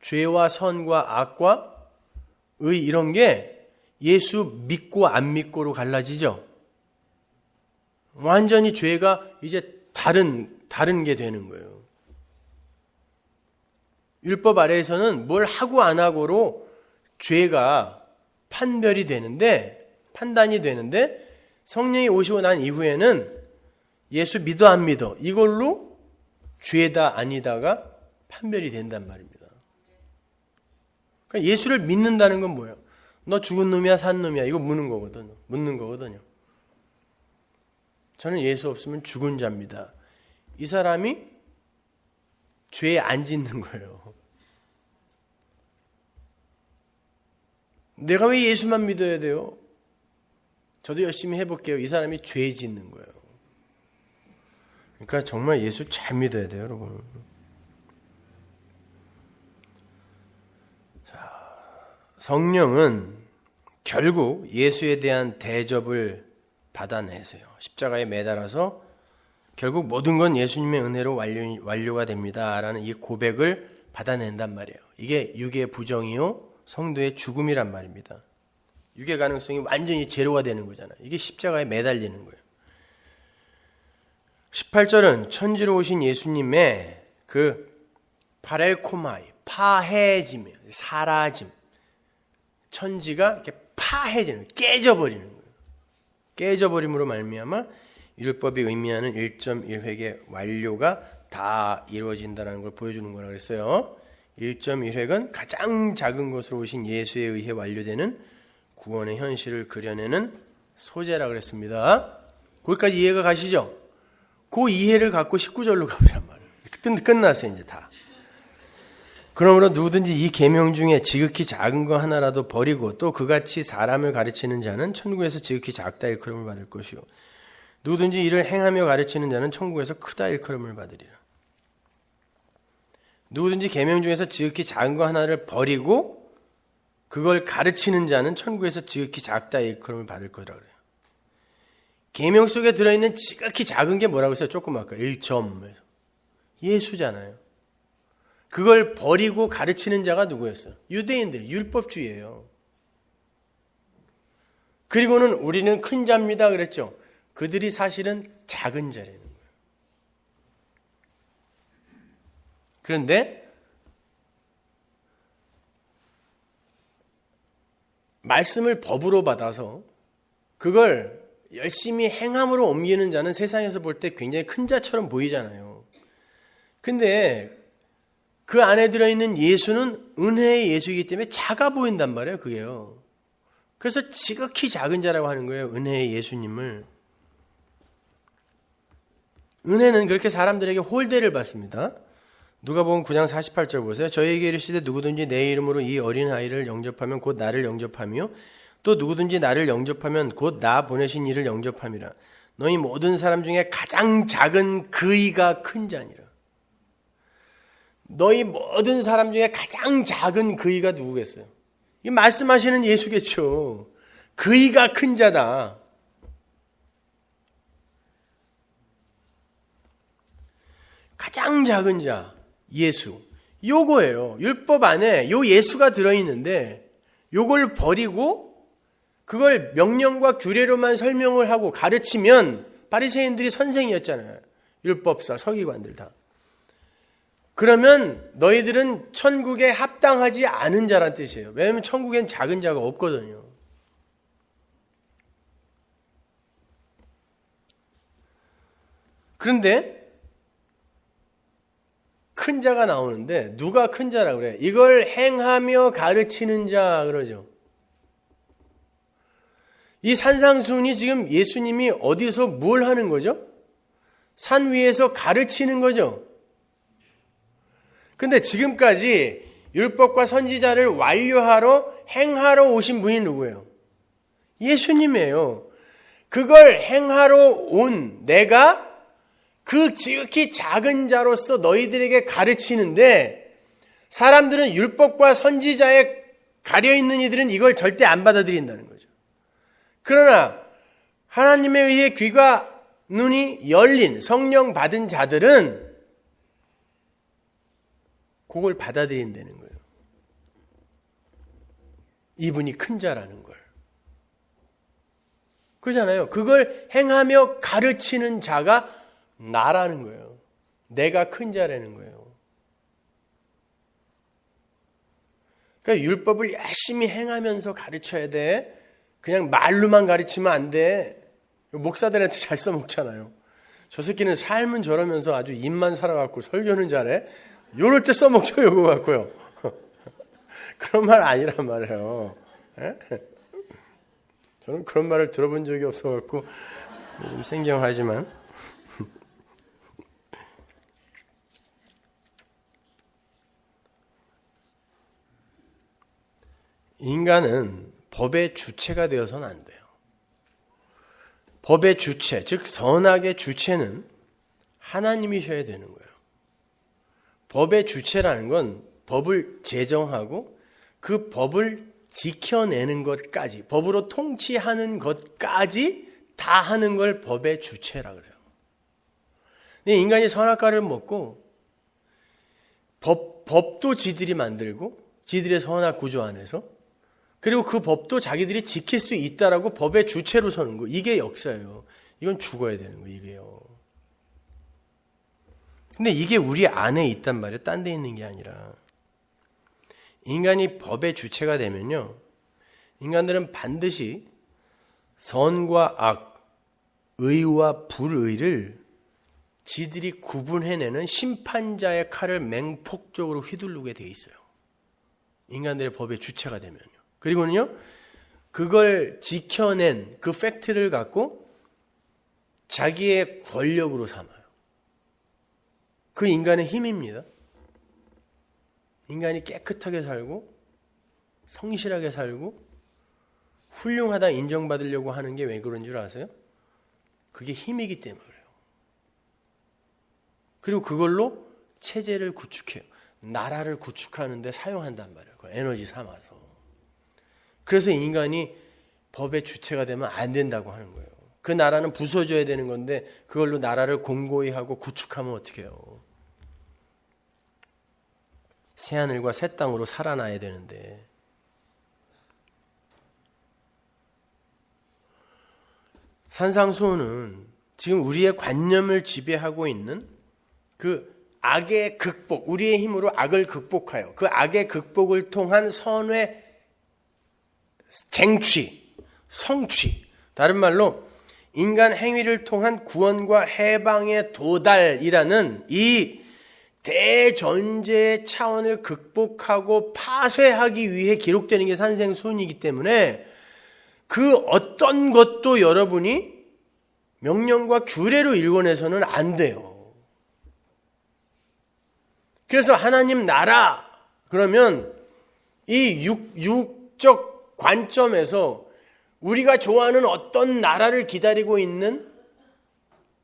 죄와 선과 악과 의 이런 게 예수 믿고 안 믿고로 갈라지죠. 완전히 죄가 이제 다른 게 되는 거예요. 율법 아래에서는 뭘 하고 안 하고로 죄가 판단이 되는데 성령이 오시고 난 이후에는 예수 믿어 안 믿어 이걸로 죄다 아니다가 판별이 된단 말입니다. 그러니까 예수를 믿는다는 건 뭐예요? 너 죽은 놈이야 산 놈이야 이거 묻는 거거든요. 저는 예수 없으면 죽은 자입니다. 이 사람이 죄에 안 짓는 거예요. 내가 왜 예수만 믿어야 돼요? 저도 열심히 해볼게요. 이 사람이 죄 짓는 거예요. 그러니까 정말 예수 잘 믿어야 돼요, 여러분. 성령은 결국 예수에 대한 대접을 받아내세요. 십자가에 매달아서 결국 모든 건 예수님의 은혜로 완료가 됩니다 라는 이 고백을 받아낸단 말이에요. 이게 육의 부정이요 성도의 죽음이란 말입니다. 육의 가능성이 완전히 제로가 되는 거잖아요. 이게 십자가에 매달리는 거예요. 18절은 천지로 오신 예수님의 그 파렐코마이, 파해짐, 사라짐, 천지가 이렇게 파해지는, 깨져버리는 거예요. 깨져버림으로 말미암아 율법이 의미하는 1.1획의 완료가 다 이루어진다는 걸 보여주는 거라고 그랬어요. 1.1획은 가장 작은 것으로 오신 예수에 의해 완료되는 구원의 현실을 그려내는 소재라고 그랬습니다. 거기까지 이해가 가시죠? 그 이해를 갖고 19절로 가보란 말이에요. 끝났어요 이제 다. 그러므로 누구든지 이 계명 중에 지극히 작은 거 하나라도 버리고 또 그같이 사람을 가르치는 자는 천국에서 지극히 작다 일컬음을 받을 것이요 누구든지 이를 행하며 가르치는 자는 천국에서 크다 일컬음을 받으리라. 누구든지 계명 중에서 지극히 작은 거 하나를 버리고 그걸 가르치는 자는 천국에서 지극히 작다 일컬음을 받을 거라고 그래요. 계명 속에 들어있는 지극히 작은 게 뭐라고 했어요? 조금 아까 1점에서 예수잖아요. 그걸 버리고 가르치는 자가 누구였어요? 유대인들, 율법주의예요. 그리고는 우리는 큰 자입니다 그랬죠. 그들이 사실은 작은 자라는 거예요. 그런데 말씀을 법으로 받아서 그걸 열심히 행함으로 옮기는 자는 세상에서 볼 때 굉장히 큰 자처럼 보이잖아요. 근데 그 안에 들어있는 예수는 은혜의 예수이기 때문에 작아 보인단 말이에요. 그게요. 그래서 지극히 작은 자라고 하는 거예요. 은혜의 예수님을. 은혜는 그렇게 사람들에게 홀대를 받습니다. 누가복음 9장 48절 보세요. 저희에게 이르시되 누구든지 내 이름으로 이 어린아이를 영접하면 곧 나를 영접하며 또 누구든지 나를 영접하면 곧 나 보내신 이를 영접함이라. 너희 모든 사람 중에 가장 작은 그이가 큰 자니라. 너희 모든 사람 중에 가장 작은 그이가 누구겠어요? 이 말씀하시는 예수겠죠. 그이가 큰 자다. 가장 작은 자, 예수. 요거예요. 율법 안에 요 예수가 들어있는데 요걸 버리고 그걸 명령과 규례로만 설명을 하고 가르치면 바리새인들이 선생이었잖아요. 율법사, 서기관들 다. 그러면 너희들은 천국에 합당하지 않은 자란 뜻이에요. 왜냐하면 천국엔 작은 자가 없거든요. 그런데 큰 자가 나오는데 누가 큰 자라고 그래? 이걸 행하며 가르치는 자 그러죠. 이 산상수훈이 지금 예수님이 어디서 뭘 하는 거죠? 산 위에서 가르치는 거죠. 근데 지금까지 율법과 선지자를 완료하러 행하러 오신 분이 누구예요? 예수님이에요. 그걸 행하러 온 내가 그 지극히 작은 자로서 너희들에게 가르치는데 사람들은 율법과 선지자에 가려있는 이들은 이걸 절대 안 받아들인다는 거죠. 그러나 하나님에 의해 귀가 눈이 열린 성령 받은 자들은 그걸 받아들인다는 거예요. 이분이 큰 자라는 걸. 그렇잖아요. 그걸 행하며 가르치는 자가 나라는 거예요. 내가 큰 자라는 거예요. 그러니까 율법을 열심히 행하면서 가르쳐야 돼. 그냥 말로만 가르치면 안 돼. 목사들한테 잘 써먹잖아요. 저 새끼는 삶은 저러면서 아주 입만 살아갖고 설교는 잘해. 요럴 때 써먹죠, 요거 갖고요. 그런 말 아니란 말이에요. 에? 저는 그런 말을 들어본 적이 없어갖고 요즘 생경하지만 인간은 법의 주체가 되어서는 안 돼요. 법의 주체, 즉 선악의 주체는 하나님이셔야 되는 거예요. 법의 주체라는 건 법을 제정하고 그 법을 지켜내는 것까지, 법으로 통치하는 것까지 다 하는 걸 법의 주체라 그래요. 근데 인간이 선악과를 먹고 법도 지들이 만들고 지들의 선악 구조 안에서 그리고 그 법도 자기들이 지킬 수 있다라고 법의 주체로 서는 거. 이게 역사예요. 이건 죽어야 되는 거 이게요. 근데 이게 우리 안에 있단 말이에요. 딴 데 있는 게 아니라. 인간이 법의 주체가 되면요. 인간들은 반드시 선과 악, 의와 불의를 지들이 구분해내는 심판자의 칼을 맹폭적으로 휘두르게 돼 있어요. 인간들의 법의 주체가 되면요. 그리고는요, 그걸 지켜낸 그 팩트를 갖고 자기의 권력으로 삼아요. 그 인간의 힘입니다. 인간이 깨끗하게 살고 성실하게 살고 훌륭하다 인정받으려고 하는 게 왜 그런 줄 아세요? 그게 힘이기 때문에 그래요. 그리고 그걸로 체제를 구축해요. 나라를 구축하는 데 사용한단 말이에요. 그걸 에너지 삼아서. 그래서 인간이 법의 주체가 되면 안 된다고 하는 거예요. 그 나라는 부서져야 되는 건데 그걸로 나라를 공고히 하고 구축하면 어떻게 해요? 새하늘과 새 땅으로 살아나야 되는데 산상수훈은 지금 우리의 관념을 지배하고 있는 그 악의 극복, 우리의 힘으로 악을 극복하여 그 악의 극복을 통한 선의 쟁취, 성취, 다른 말로 인간 행위를 통한 구원과 해방의 도달이라는 이 대전제의 차원을 극복하고 파쇄하기 위해 기록되는 게 산상수훈이기 때문에 그 어떤 것도 여러분이 명령과 규례로 읽어내서는 안 돼요. 그래서 하나님 나라 그러면 이 육적 관점에서 우리가 좋아하는 어떤 나라를 기다리고 있는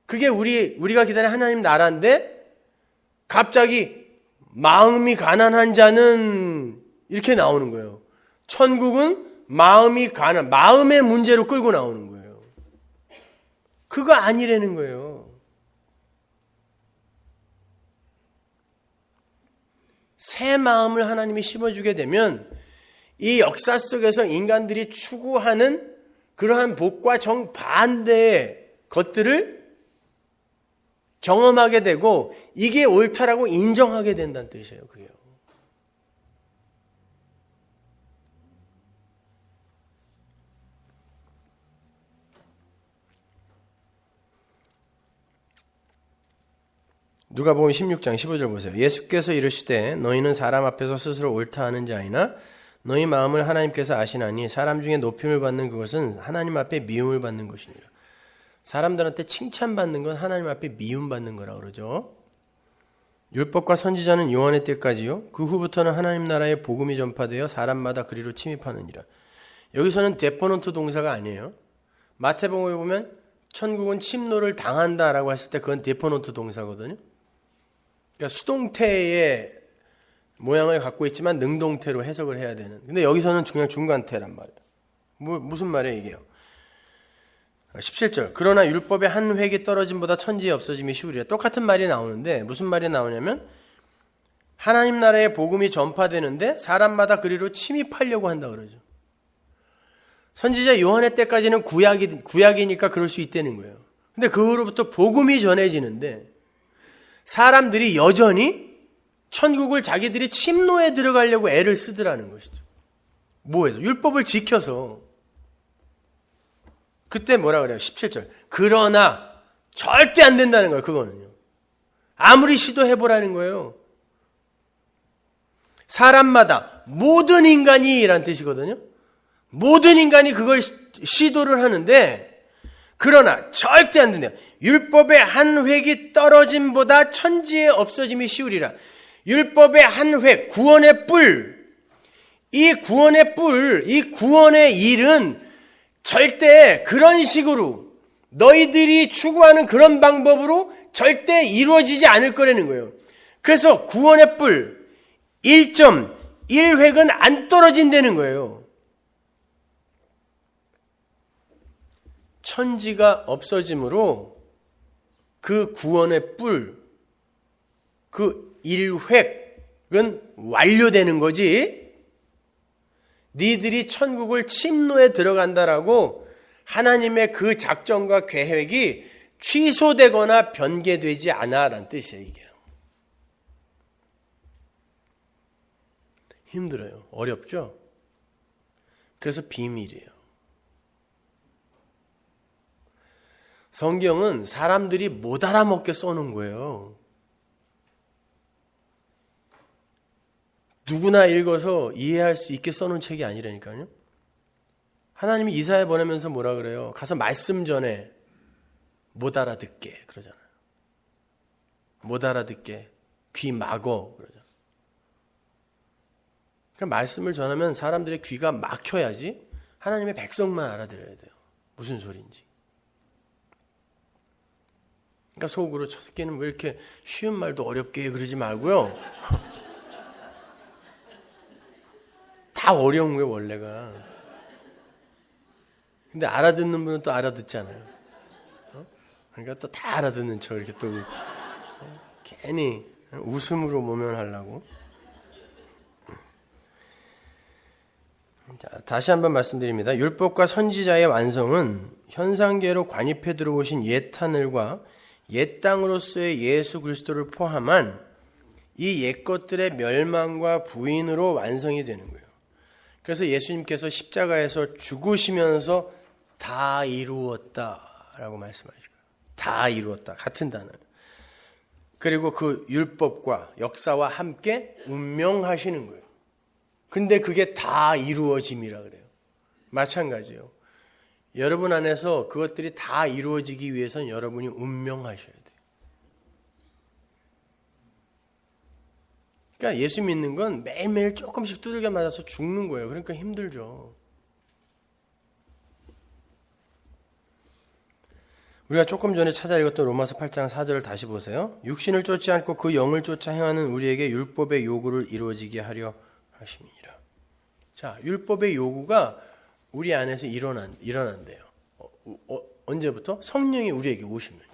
그게 우리가 기다리는 하나님 나라인데 갑자기 마음이 가난한 자는 이렇게 나오는 거예요. 천국은 마음의 문제로 끌고 나오는 거예요. 그거 아니라는 거예요. 새 마음을 하나님이 심어주게 되면 이 역사 속에서 인간들이 추구하는 그러한 복과 정반대의 것들을 경험하게 되고 이게 옳다라고 인정하게 된다는 뜻이에요. 그게요. 누가복음 16장 15절 보세요. 예수께서 이르시되 너희는 사람 앞에서 스스로 옳다 하는 자이나 너희 마음을 하나님께서 아시나니 사람 중에 높임을 받는 그것은 하나님 앞에 미움을 받는 것이니라. 사람들한테 칭찬받는 건 하나님 앞에 미움받는 거라고 그러죠. 율법과 선지자는 요한의 때까지요. 그 후부터는 하나님 나라의 복음이 전파되어 사람마다 그리로 침입하느니라. 여기서는 데포넌트 동사가 아니에요. 마태복음에 보면 천국은 침노를 당한다라고 했을 때 그건 데포넌트 동사거든요. 그러니까 수동태의 모양을 갖고 있지만 능동태로 해석을 해야 되는. 근데 여기서는 그냥 중간태란 말이에요. 무슨 말이에요 이게요? 17절. 그러나 율법의 한 획이 떨어짐보다 천지에 없어짐이 쉬우리라. 똑같은 말이 나오는데 무슨 말이 나오냐면 하나님 나라의 복음이 전파되는데 사람마다 그리로 침입하려고 한다 그러죠. 선지자 요한의 때까지는 구약이니까 그럴 수 있다는 거예요. 근데 그 후로부터 복음이 전해지는데 사람들이 여전히 천국을 자기들이 침노에 들어가려고 애를 쓰더라는 것이죠. 뭐해서? 율법을 지켜서. 그때 뭐라 그래요? 17절. 그러나 절대 안 된다는 거예요. 그거는요. 아무리 시도해보라는 거예요. 사람마다 모든 인간이 라는 뜻이거든요. 모든 인간이 그걸 시도를 하는데 그러나 절대 안 된대요. 율법의 한 획이 떨어짐보다 천지에 없어짐이 쉬우리라. 율법의 한 획, 구원의 뿔, 이 구원의 일은 절대 그런 식으로 너희들이 추구하는 그런 방법으로 절대 이루어지지 않을 거라는 거예요. 그래서 구원의 뿔 1.1획은 안 떨어진다는 거예요. 천지가 없어짐으로 그 구원의 뿔, 그 1획은 완료되는 거지. 니들이 천국을 침노에 들어간다라고 하나님의 그 작전과 계획이 취소되거나 변개되지 않아라는 뜻이에요. 이게 힘들어요. 어렵죠? 그래서 비밀이에요. 성경은 사람들이 못 알아먹게 써놓은 거예요. 누구나 읽어서 이해할 수 있게 써놓은 책이 아니라니까요. 하나님이 이사야 보내면서 뭐라 그래요? 가서 말씀 전에 못 알아듣게 그러잖아요. 못 알아듣게 귀 막어 그러잖아요. 그러니까 말씀을 전하면 사람들의 귀가 막혀야지 하나님의 백성만 알아들어야 돼요. 무슨 소리인지. 그러니까 속으로 저 새끼는 왜 이렇게 쉬운 말도 어렵게 해 그러지 말고요. 다 어려운 거예요 원래가. 근데 알아듣는 분은 또 알아듣잖아요. 그러니까 또 다 알아듣는 척 이렇게 또 괜히 웃음으로 모면하려고. 자, 다시 한번 말씀드립니다. 율법과 선지자의 완성은 현상계로 관입해 들어오신 옛 하늘과 옛 땅으로서의 예수 그리스도를 포함한 이 옛 것들의 멸망과 부인으로 완성이 되는 거예요. 그래서 예수님께서 십자가에서 죽으시면서 다 이루었다라고 말씀하시고 다 이루었다. 같은 단어. 그리고 그 율법과 역사와 함께 운명하시는 거예요. 근데 그게 다 이루어짐이라 그래요. 마찬가지예요. 여러분 안에서 그것들이 다 이루어지기 위해서는 여러분이 운명하셔야 돼요. 그러니까 예수 믿는 건 매일매일 조금씩 두들겨 맞아서 죽는 거예요. 그러니까 힘들죠. 우리가 조금 전에 찾아 읽었던 로마서 8장 4절을 다시 보세요. 육신을 쫓지 않고 그 영을 쫓아 행하는 우리에게 율법의 요구를 이루어지게 하려 하심이니라. 자, 율법의 요구가 우리 안에서 일어난대요. 언제부터? 성령이 우리에게 오시면요.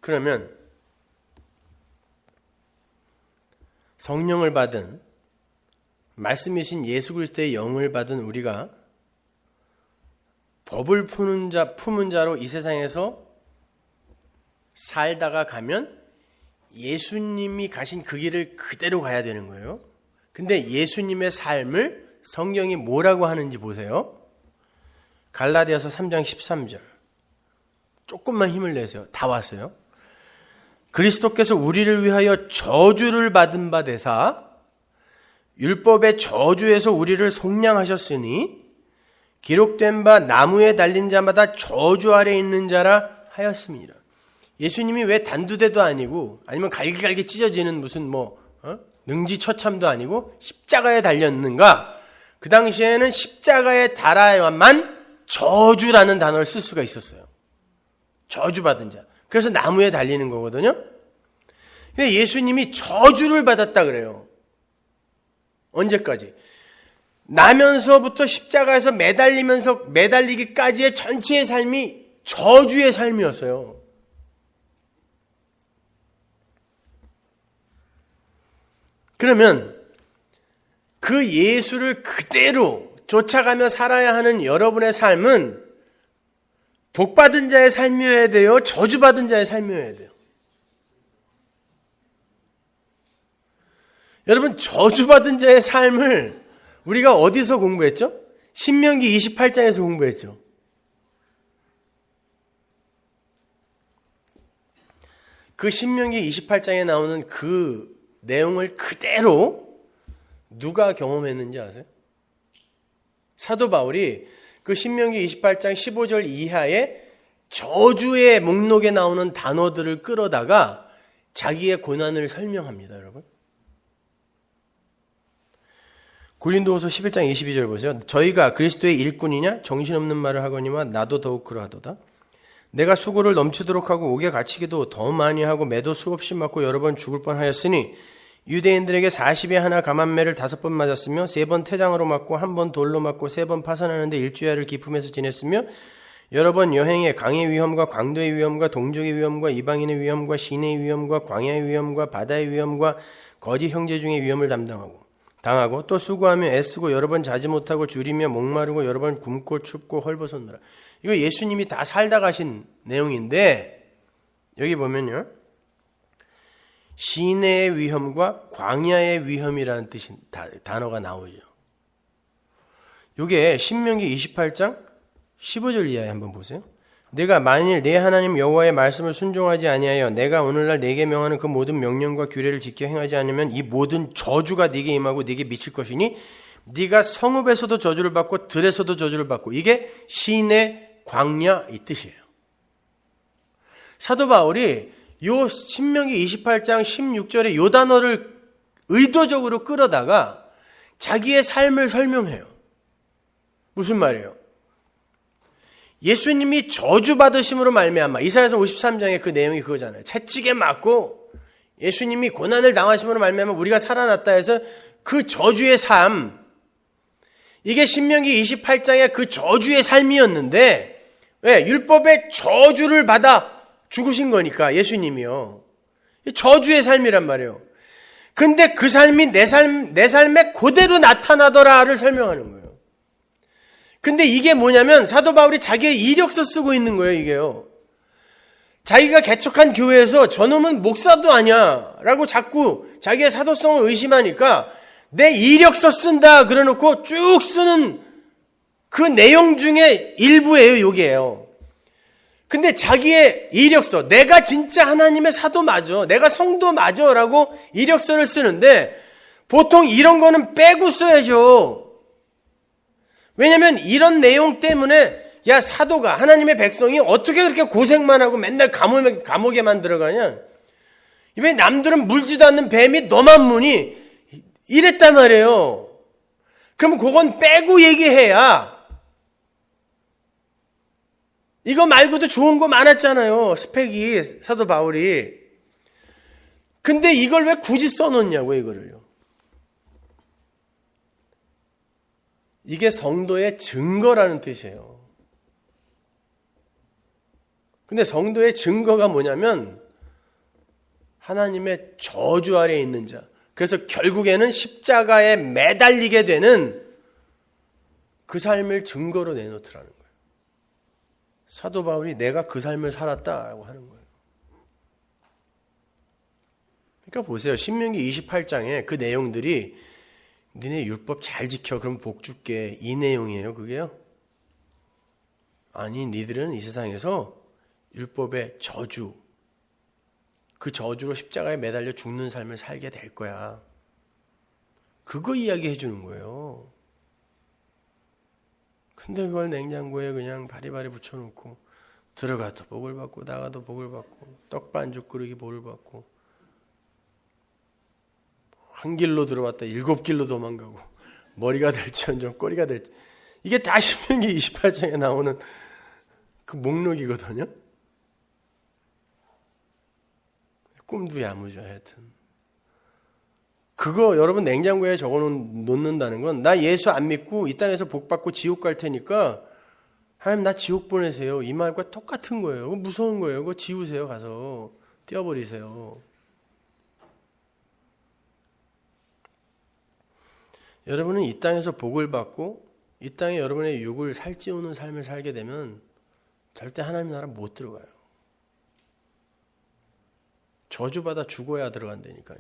그러면 성령을 받은, 말씀이신 예수 그리스도의 영을 받은 우리가 법을 품은 자로 이 세상에서 살다가 가면 예수님이 가신 그 길을 그대로 가야 되는 거예요. 근데 예수님의 삶을 성경이 뭐라고 하는지 보세요. 갈라디아서 3장 13절. 조금만 힘을 내세요. 다 왔어요. 그리스도께서 우리를 위하여 저주를 받은 바 되사 율법의 저주에서 우리를 속량하셨으니 기록된 바 나무에 달린 자마다 저주 아래 있는 자라 하였습니다. 예수님이 왜 단두대도 아니고 아니면 갈기갈기 찢어지는 무슨 능지처참도 아니고 십자가에 달렸는가? 그 당시에는 십자가에 달아야만 저주라는 단어를 쓸 수가 있었어요. 저주받은 자. 그래서 나무에 달리는 거거든요. 근데 예수님이 저주를 받았다 그래요. 언제까지? 나면서부터 십자가에서 매달리기까지의 전체의 삶이 저주의 삶이었어요. 그러면 그 예수를 그대로 쫓아가며 살아야 하는 여러분의 삶은 복받은 자의 삶이어야 돼요? 저주받은 자의 삶이어야 돼요? 여러분, 저주받은 자의 삶을 우리가 어디서 공부했죠? 신명기 28장에서 공부했죠. 그 신명기 28장에 나오는 그 내용을 그대로 누가 경험했는지 아세요? 사도 바울이 그 신명기 28장 15절 이하의 저주의 목록에 나오는 단어들을 끌어다가 자기의 고난을 설명합니다, 여러분. 고린도후서 11장 22절 보세요. 저희가 그리스도의 일꾼이냐? 정신없는 말을 하거니와 나도 더욱 그러하도다. 내가 수고를 넘치도록 하고 옥에 갇히기도 더 많이 하고 매도 수없이 맞고 여러 번 죽을 뻔하였으니 유대인들에게 40에 하나 감한매를 5번 맞았으며 3번 태장으로 맞고 1번 돌로 맞고 3번 파산하는데 일주야를 기품해서 지냈으며 여러 번 여행에 강의 위험과 광도의 위험과 동족의 위험과 이방인의 위험과 시내의 위험과 광야의 위험과 바다의 위험과 거짓 형제 중의 위험을 당하고 또 수고하며 애쓰고 여러 번 자지 못하고 줄이며 목마르고 여러 번 굶고 춥고 헐벗었노라. 이거 예수님이 다 살다 가신 내용인데 여기 보면요. 시내의 위험과 광야의 위험이라는 뜻이 단어가 나오죠. 이게 신명기 28장 15절 이하에 한번 보세요. 내가 만일 내 하나님 여호와의 말씀을 순종하지 아니하여 내가 오늘날 네게 명하는 그 모든 명령과 규례를 지켜 행하지 않으면 이 모든 저주가 네게 임하고 네게 미칠 것이니 네가 성읍에서도 저주를 받고 들에서도 저주를 받고 이게 시내 광야 이 뜻이에요. 사도 바울이 요 신명기 28장 16절에 요 단어를 의도적으로 끌어다가 자기의 삶을 설명해요. 무슨 말이에요? 예수님이 저주받으심으로 말미암아 이사야서 53장의 그 내용이 그거잖아요. 채찍에 맞고 예수님이 고난을 당하심으로 말미암아 우리가 살아났다 해서 그 저주의 삶, 이게 신명기 28장의 그 저주의 삶이었는데 왜? 율법의 저주를 받아 죽으신 거니까 예수님이요. 저주의 삶이란 말이에요. 근데 그 삶이 내 삶에 그대로 나타나더라를 설명하는 거예요. 근데 이게 뭐냐면 사도 바울이 자기의 이력서 쓰고 있는 거예요, 이게요. 자기가 개척한 교회에서 저놈은 목사도 아니야 라고 자꾸 자기의 사도성을 의심하니까 내 이력서 쓴다 그래놓고 쭉 쓰는 그 내용 중에 일부예요, 이게요. 근데 자기의 이력서, 내가 진짜 하나님의 사도 맞아, 내가 성도 맞아 라고 이력서를 쓰는데 보통 이런 거는 빼고 써야죠. 왜냐면 이런 내용 때문에 야, 사도가, 하나님의 백성이 어떻게 그렇게 고생만 하고 맨날 감옥에만 들어가냐? 왜 남들은 물지도 않는 뱀이 너만 무니? 이랬단 말이에요. 그럼 그건 빼고 얘기해야 이거 말고도 좋은 거 많았잖아요. 스펙이, 사도 바울이. 근데 이걸 왜 굳이 써놓냐고, 이거를요. 이게 성도의 증거라는 뜻이에요. 근데 성도의 증거가 뭐냐면 하나님의 저주 아래에 있는 자. 그래서 결국에는 십자가에 매달리게 되는 그 삶을 증거로 내놓더라는 거예요. 사도 바울이 내가 그 삶을 살았다라고 하는 거예요. 그러니까 보세요. 신명기 28장에 그 내용들이 니네 율법 잘 지켜 그럼 복 줄게 이 내용이에요. 그게요? 아니 니들은 이 세상에서 율법의 저주, 그 저주로 십자가에 매달려 죽는 삶을 살게 될 거야. 그거 이야기해 주는 거예요. 근데 그걸 냉장고에 그냥 바리바리 붙여놓고 들어가도 복을 받고 나가도 복을 받고 떡반죽 끓이기 복을 받고 한 길로 들어왔다 7길로 도망가고 머리가 될지언정 꼬리가 될지 이게 다 신명기 28장에 나오는 그 목록이거든요. 꿈도 야무져 하여튼. 그거 여러분 냉장고에 놓는다는 건 나 예수 안 믿고 이 땅에서 복 받고 지옥 갈 테니까 하나님 나 지옥 보내세요. 이 말과 똑같은 거예요. 그거 무서운 거예요. 그거 지우세요. 가서 띄워버리세요. 여러분은 이 땅에서 복을 받고 이 땅에 여러분의 육을 살찌우는 삶을 살게 되면 절대 하나님 나라 못 들어가요. 저주받아 죽어야 들어간다니까요.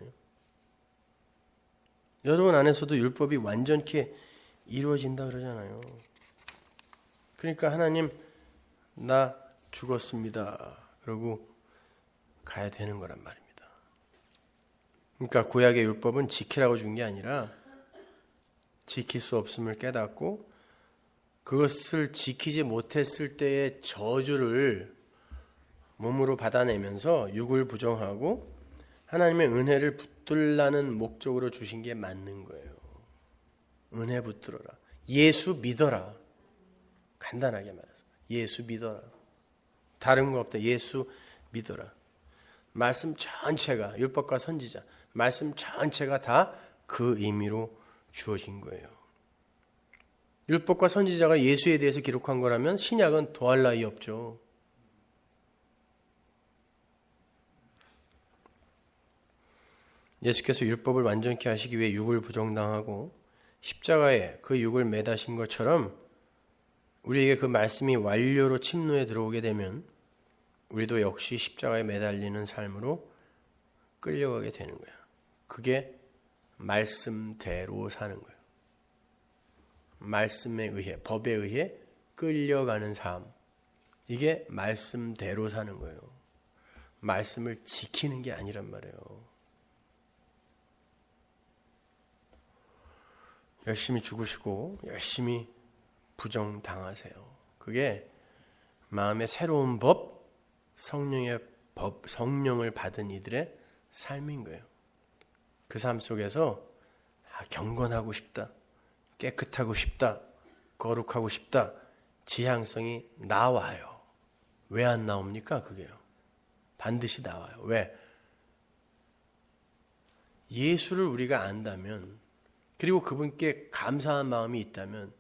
여러분 안에서도 율법이 완전히 이루어진다 그러잖아요. 그러니까 하나님 나 죽었습니다. 그러고 가야 되는 거란 말입니다. 그러니까 구약의 율법은 지키라고 준 게 아니라 지킬 수 없음을 깨닫고 그것을 지키지 못했을 때의 저주를 몸으로 받아내면서 육을 부정하고 하나님의 은혜를 붙들라는 목적으로 주신 게 맞는 거예요. 은혜 붙들어라. 예수 믿어라. 간단하게 말해서 예수 믿어라. 다른 거 없다. 예수 믿어라. 말씀 전체가 율법과 선지자 말씀 전체가 다 그 의미로 주어진 거예요. 율법과 선지자가 예수에 대해서 기록한 거라면 신약은 더할 나위 없죠. 예수께서 율법을 완전케 하시기 위해 육을 부정당하고 십자가에 그 육을 매다신 것처럼 우리에게 그 말씀이 완료로 침노에 들어오게 되면 우리도 역시 십자가에 매달리는 삶으로 끌려가게 되는 거야. 그게 말씀대로 사는 거예요. 말씀에 의해, 법에 의해 끌려가는 삶. 이게 말씀대로 사는 거예요. 말씀을 지키는 게 아니란 말이에요. 열심히 죽으시고 열심히 부정당하세요. 그게 마음의 새로운 법, 성령의 법, 성령을 받은 이들의 삶인 거예요. 그 삶 속에서 경건하고 싶다, 깨끗하고 싶다, 거룩하고 싶다, 지향성이 나와요. 왜 안 나옵니까? 그게요. 반드시 나와요. 왜? 예수를 우리가 안다면 그리고 그분께 감사한 마음이 있다면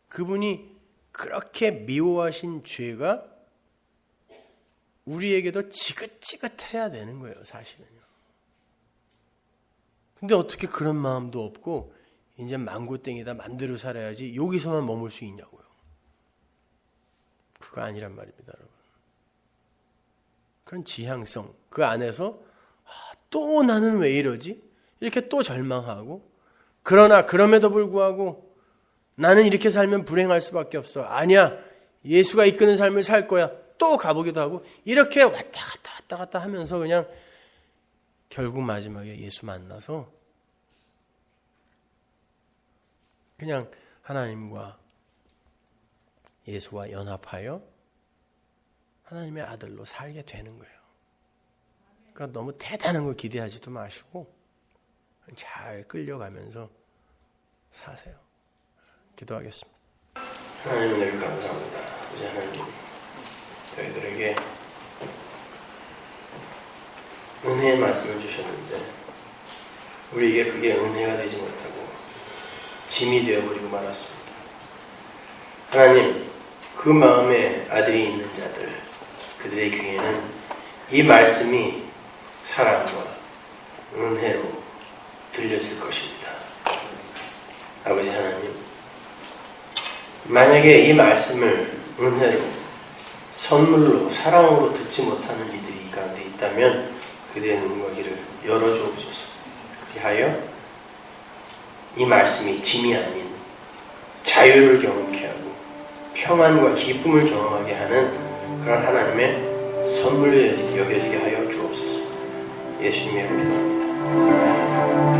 그분이 그렇게 미워하신 죄가 우리에게도 지긋지긋해야 되는 거예요. 사실은요. 근데 어떻게 그런 마음도 없고 이제 망고땡이다 맘대로 살아야지 여기서만 머물 수 있냐고요. 그거 아니란 말입니다. 여러분. 그런 지향성 그 안에서 또 나는 왜 이러지? 이렇게 또 절망하고 그러나 그럼에도 불구하고 나는 이렇게 살면 불행할 수밖에 없어. 아니야. 예수가 이끄는 삶을 살 거야. 또 가보기도 하고 이렇게 왔다 갔다 하면서 그냥 결국 마지막에 예수 만나서 그냥 하나님과 예수와 연합하여 하나님의 아들로 살게 되는 거예요. 그러니까 너무 대단한 걸 기대하지도 마시고 잘 끌려가면서 사세요. 기도하겠습니다. 하나님 은혜를 감사합니다. 이제 하나님 저희들에게 은혜의 말씀을 주셨는데 우리에게 그게 은혜가 되지 못하고 짐이 되어버리고 말았습니다. 하나님, 그 마음에 아들이 있는 자들, 그들의 귀에는 이 말씀이 사랑과 은혜로 들려질 것입니다. 아버지 하나님, 만약에 이 말씀을 은혜로, 선물로, 사랑으로 듣지 못하는 이들이 이 가운데 있다면 그들의 눈과 귀를 열어주옵소서. 그리하여 이 말씀이 짐이 아닌 자유를 경험케 하고 평안과 기쁨을 경험하게 하는 그런 하나님의 선물로 여겨지게 하여 주옵소서. 예수님의 이름으로 기도합니다.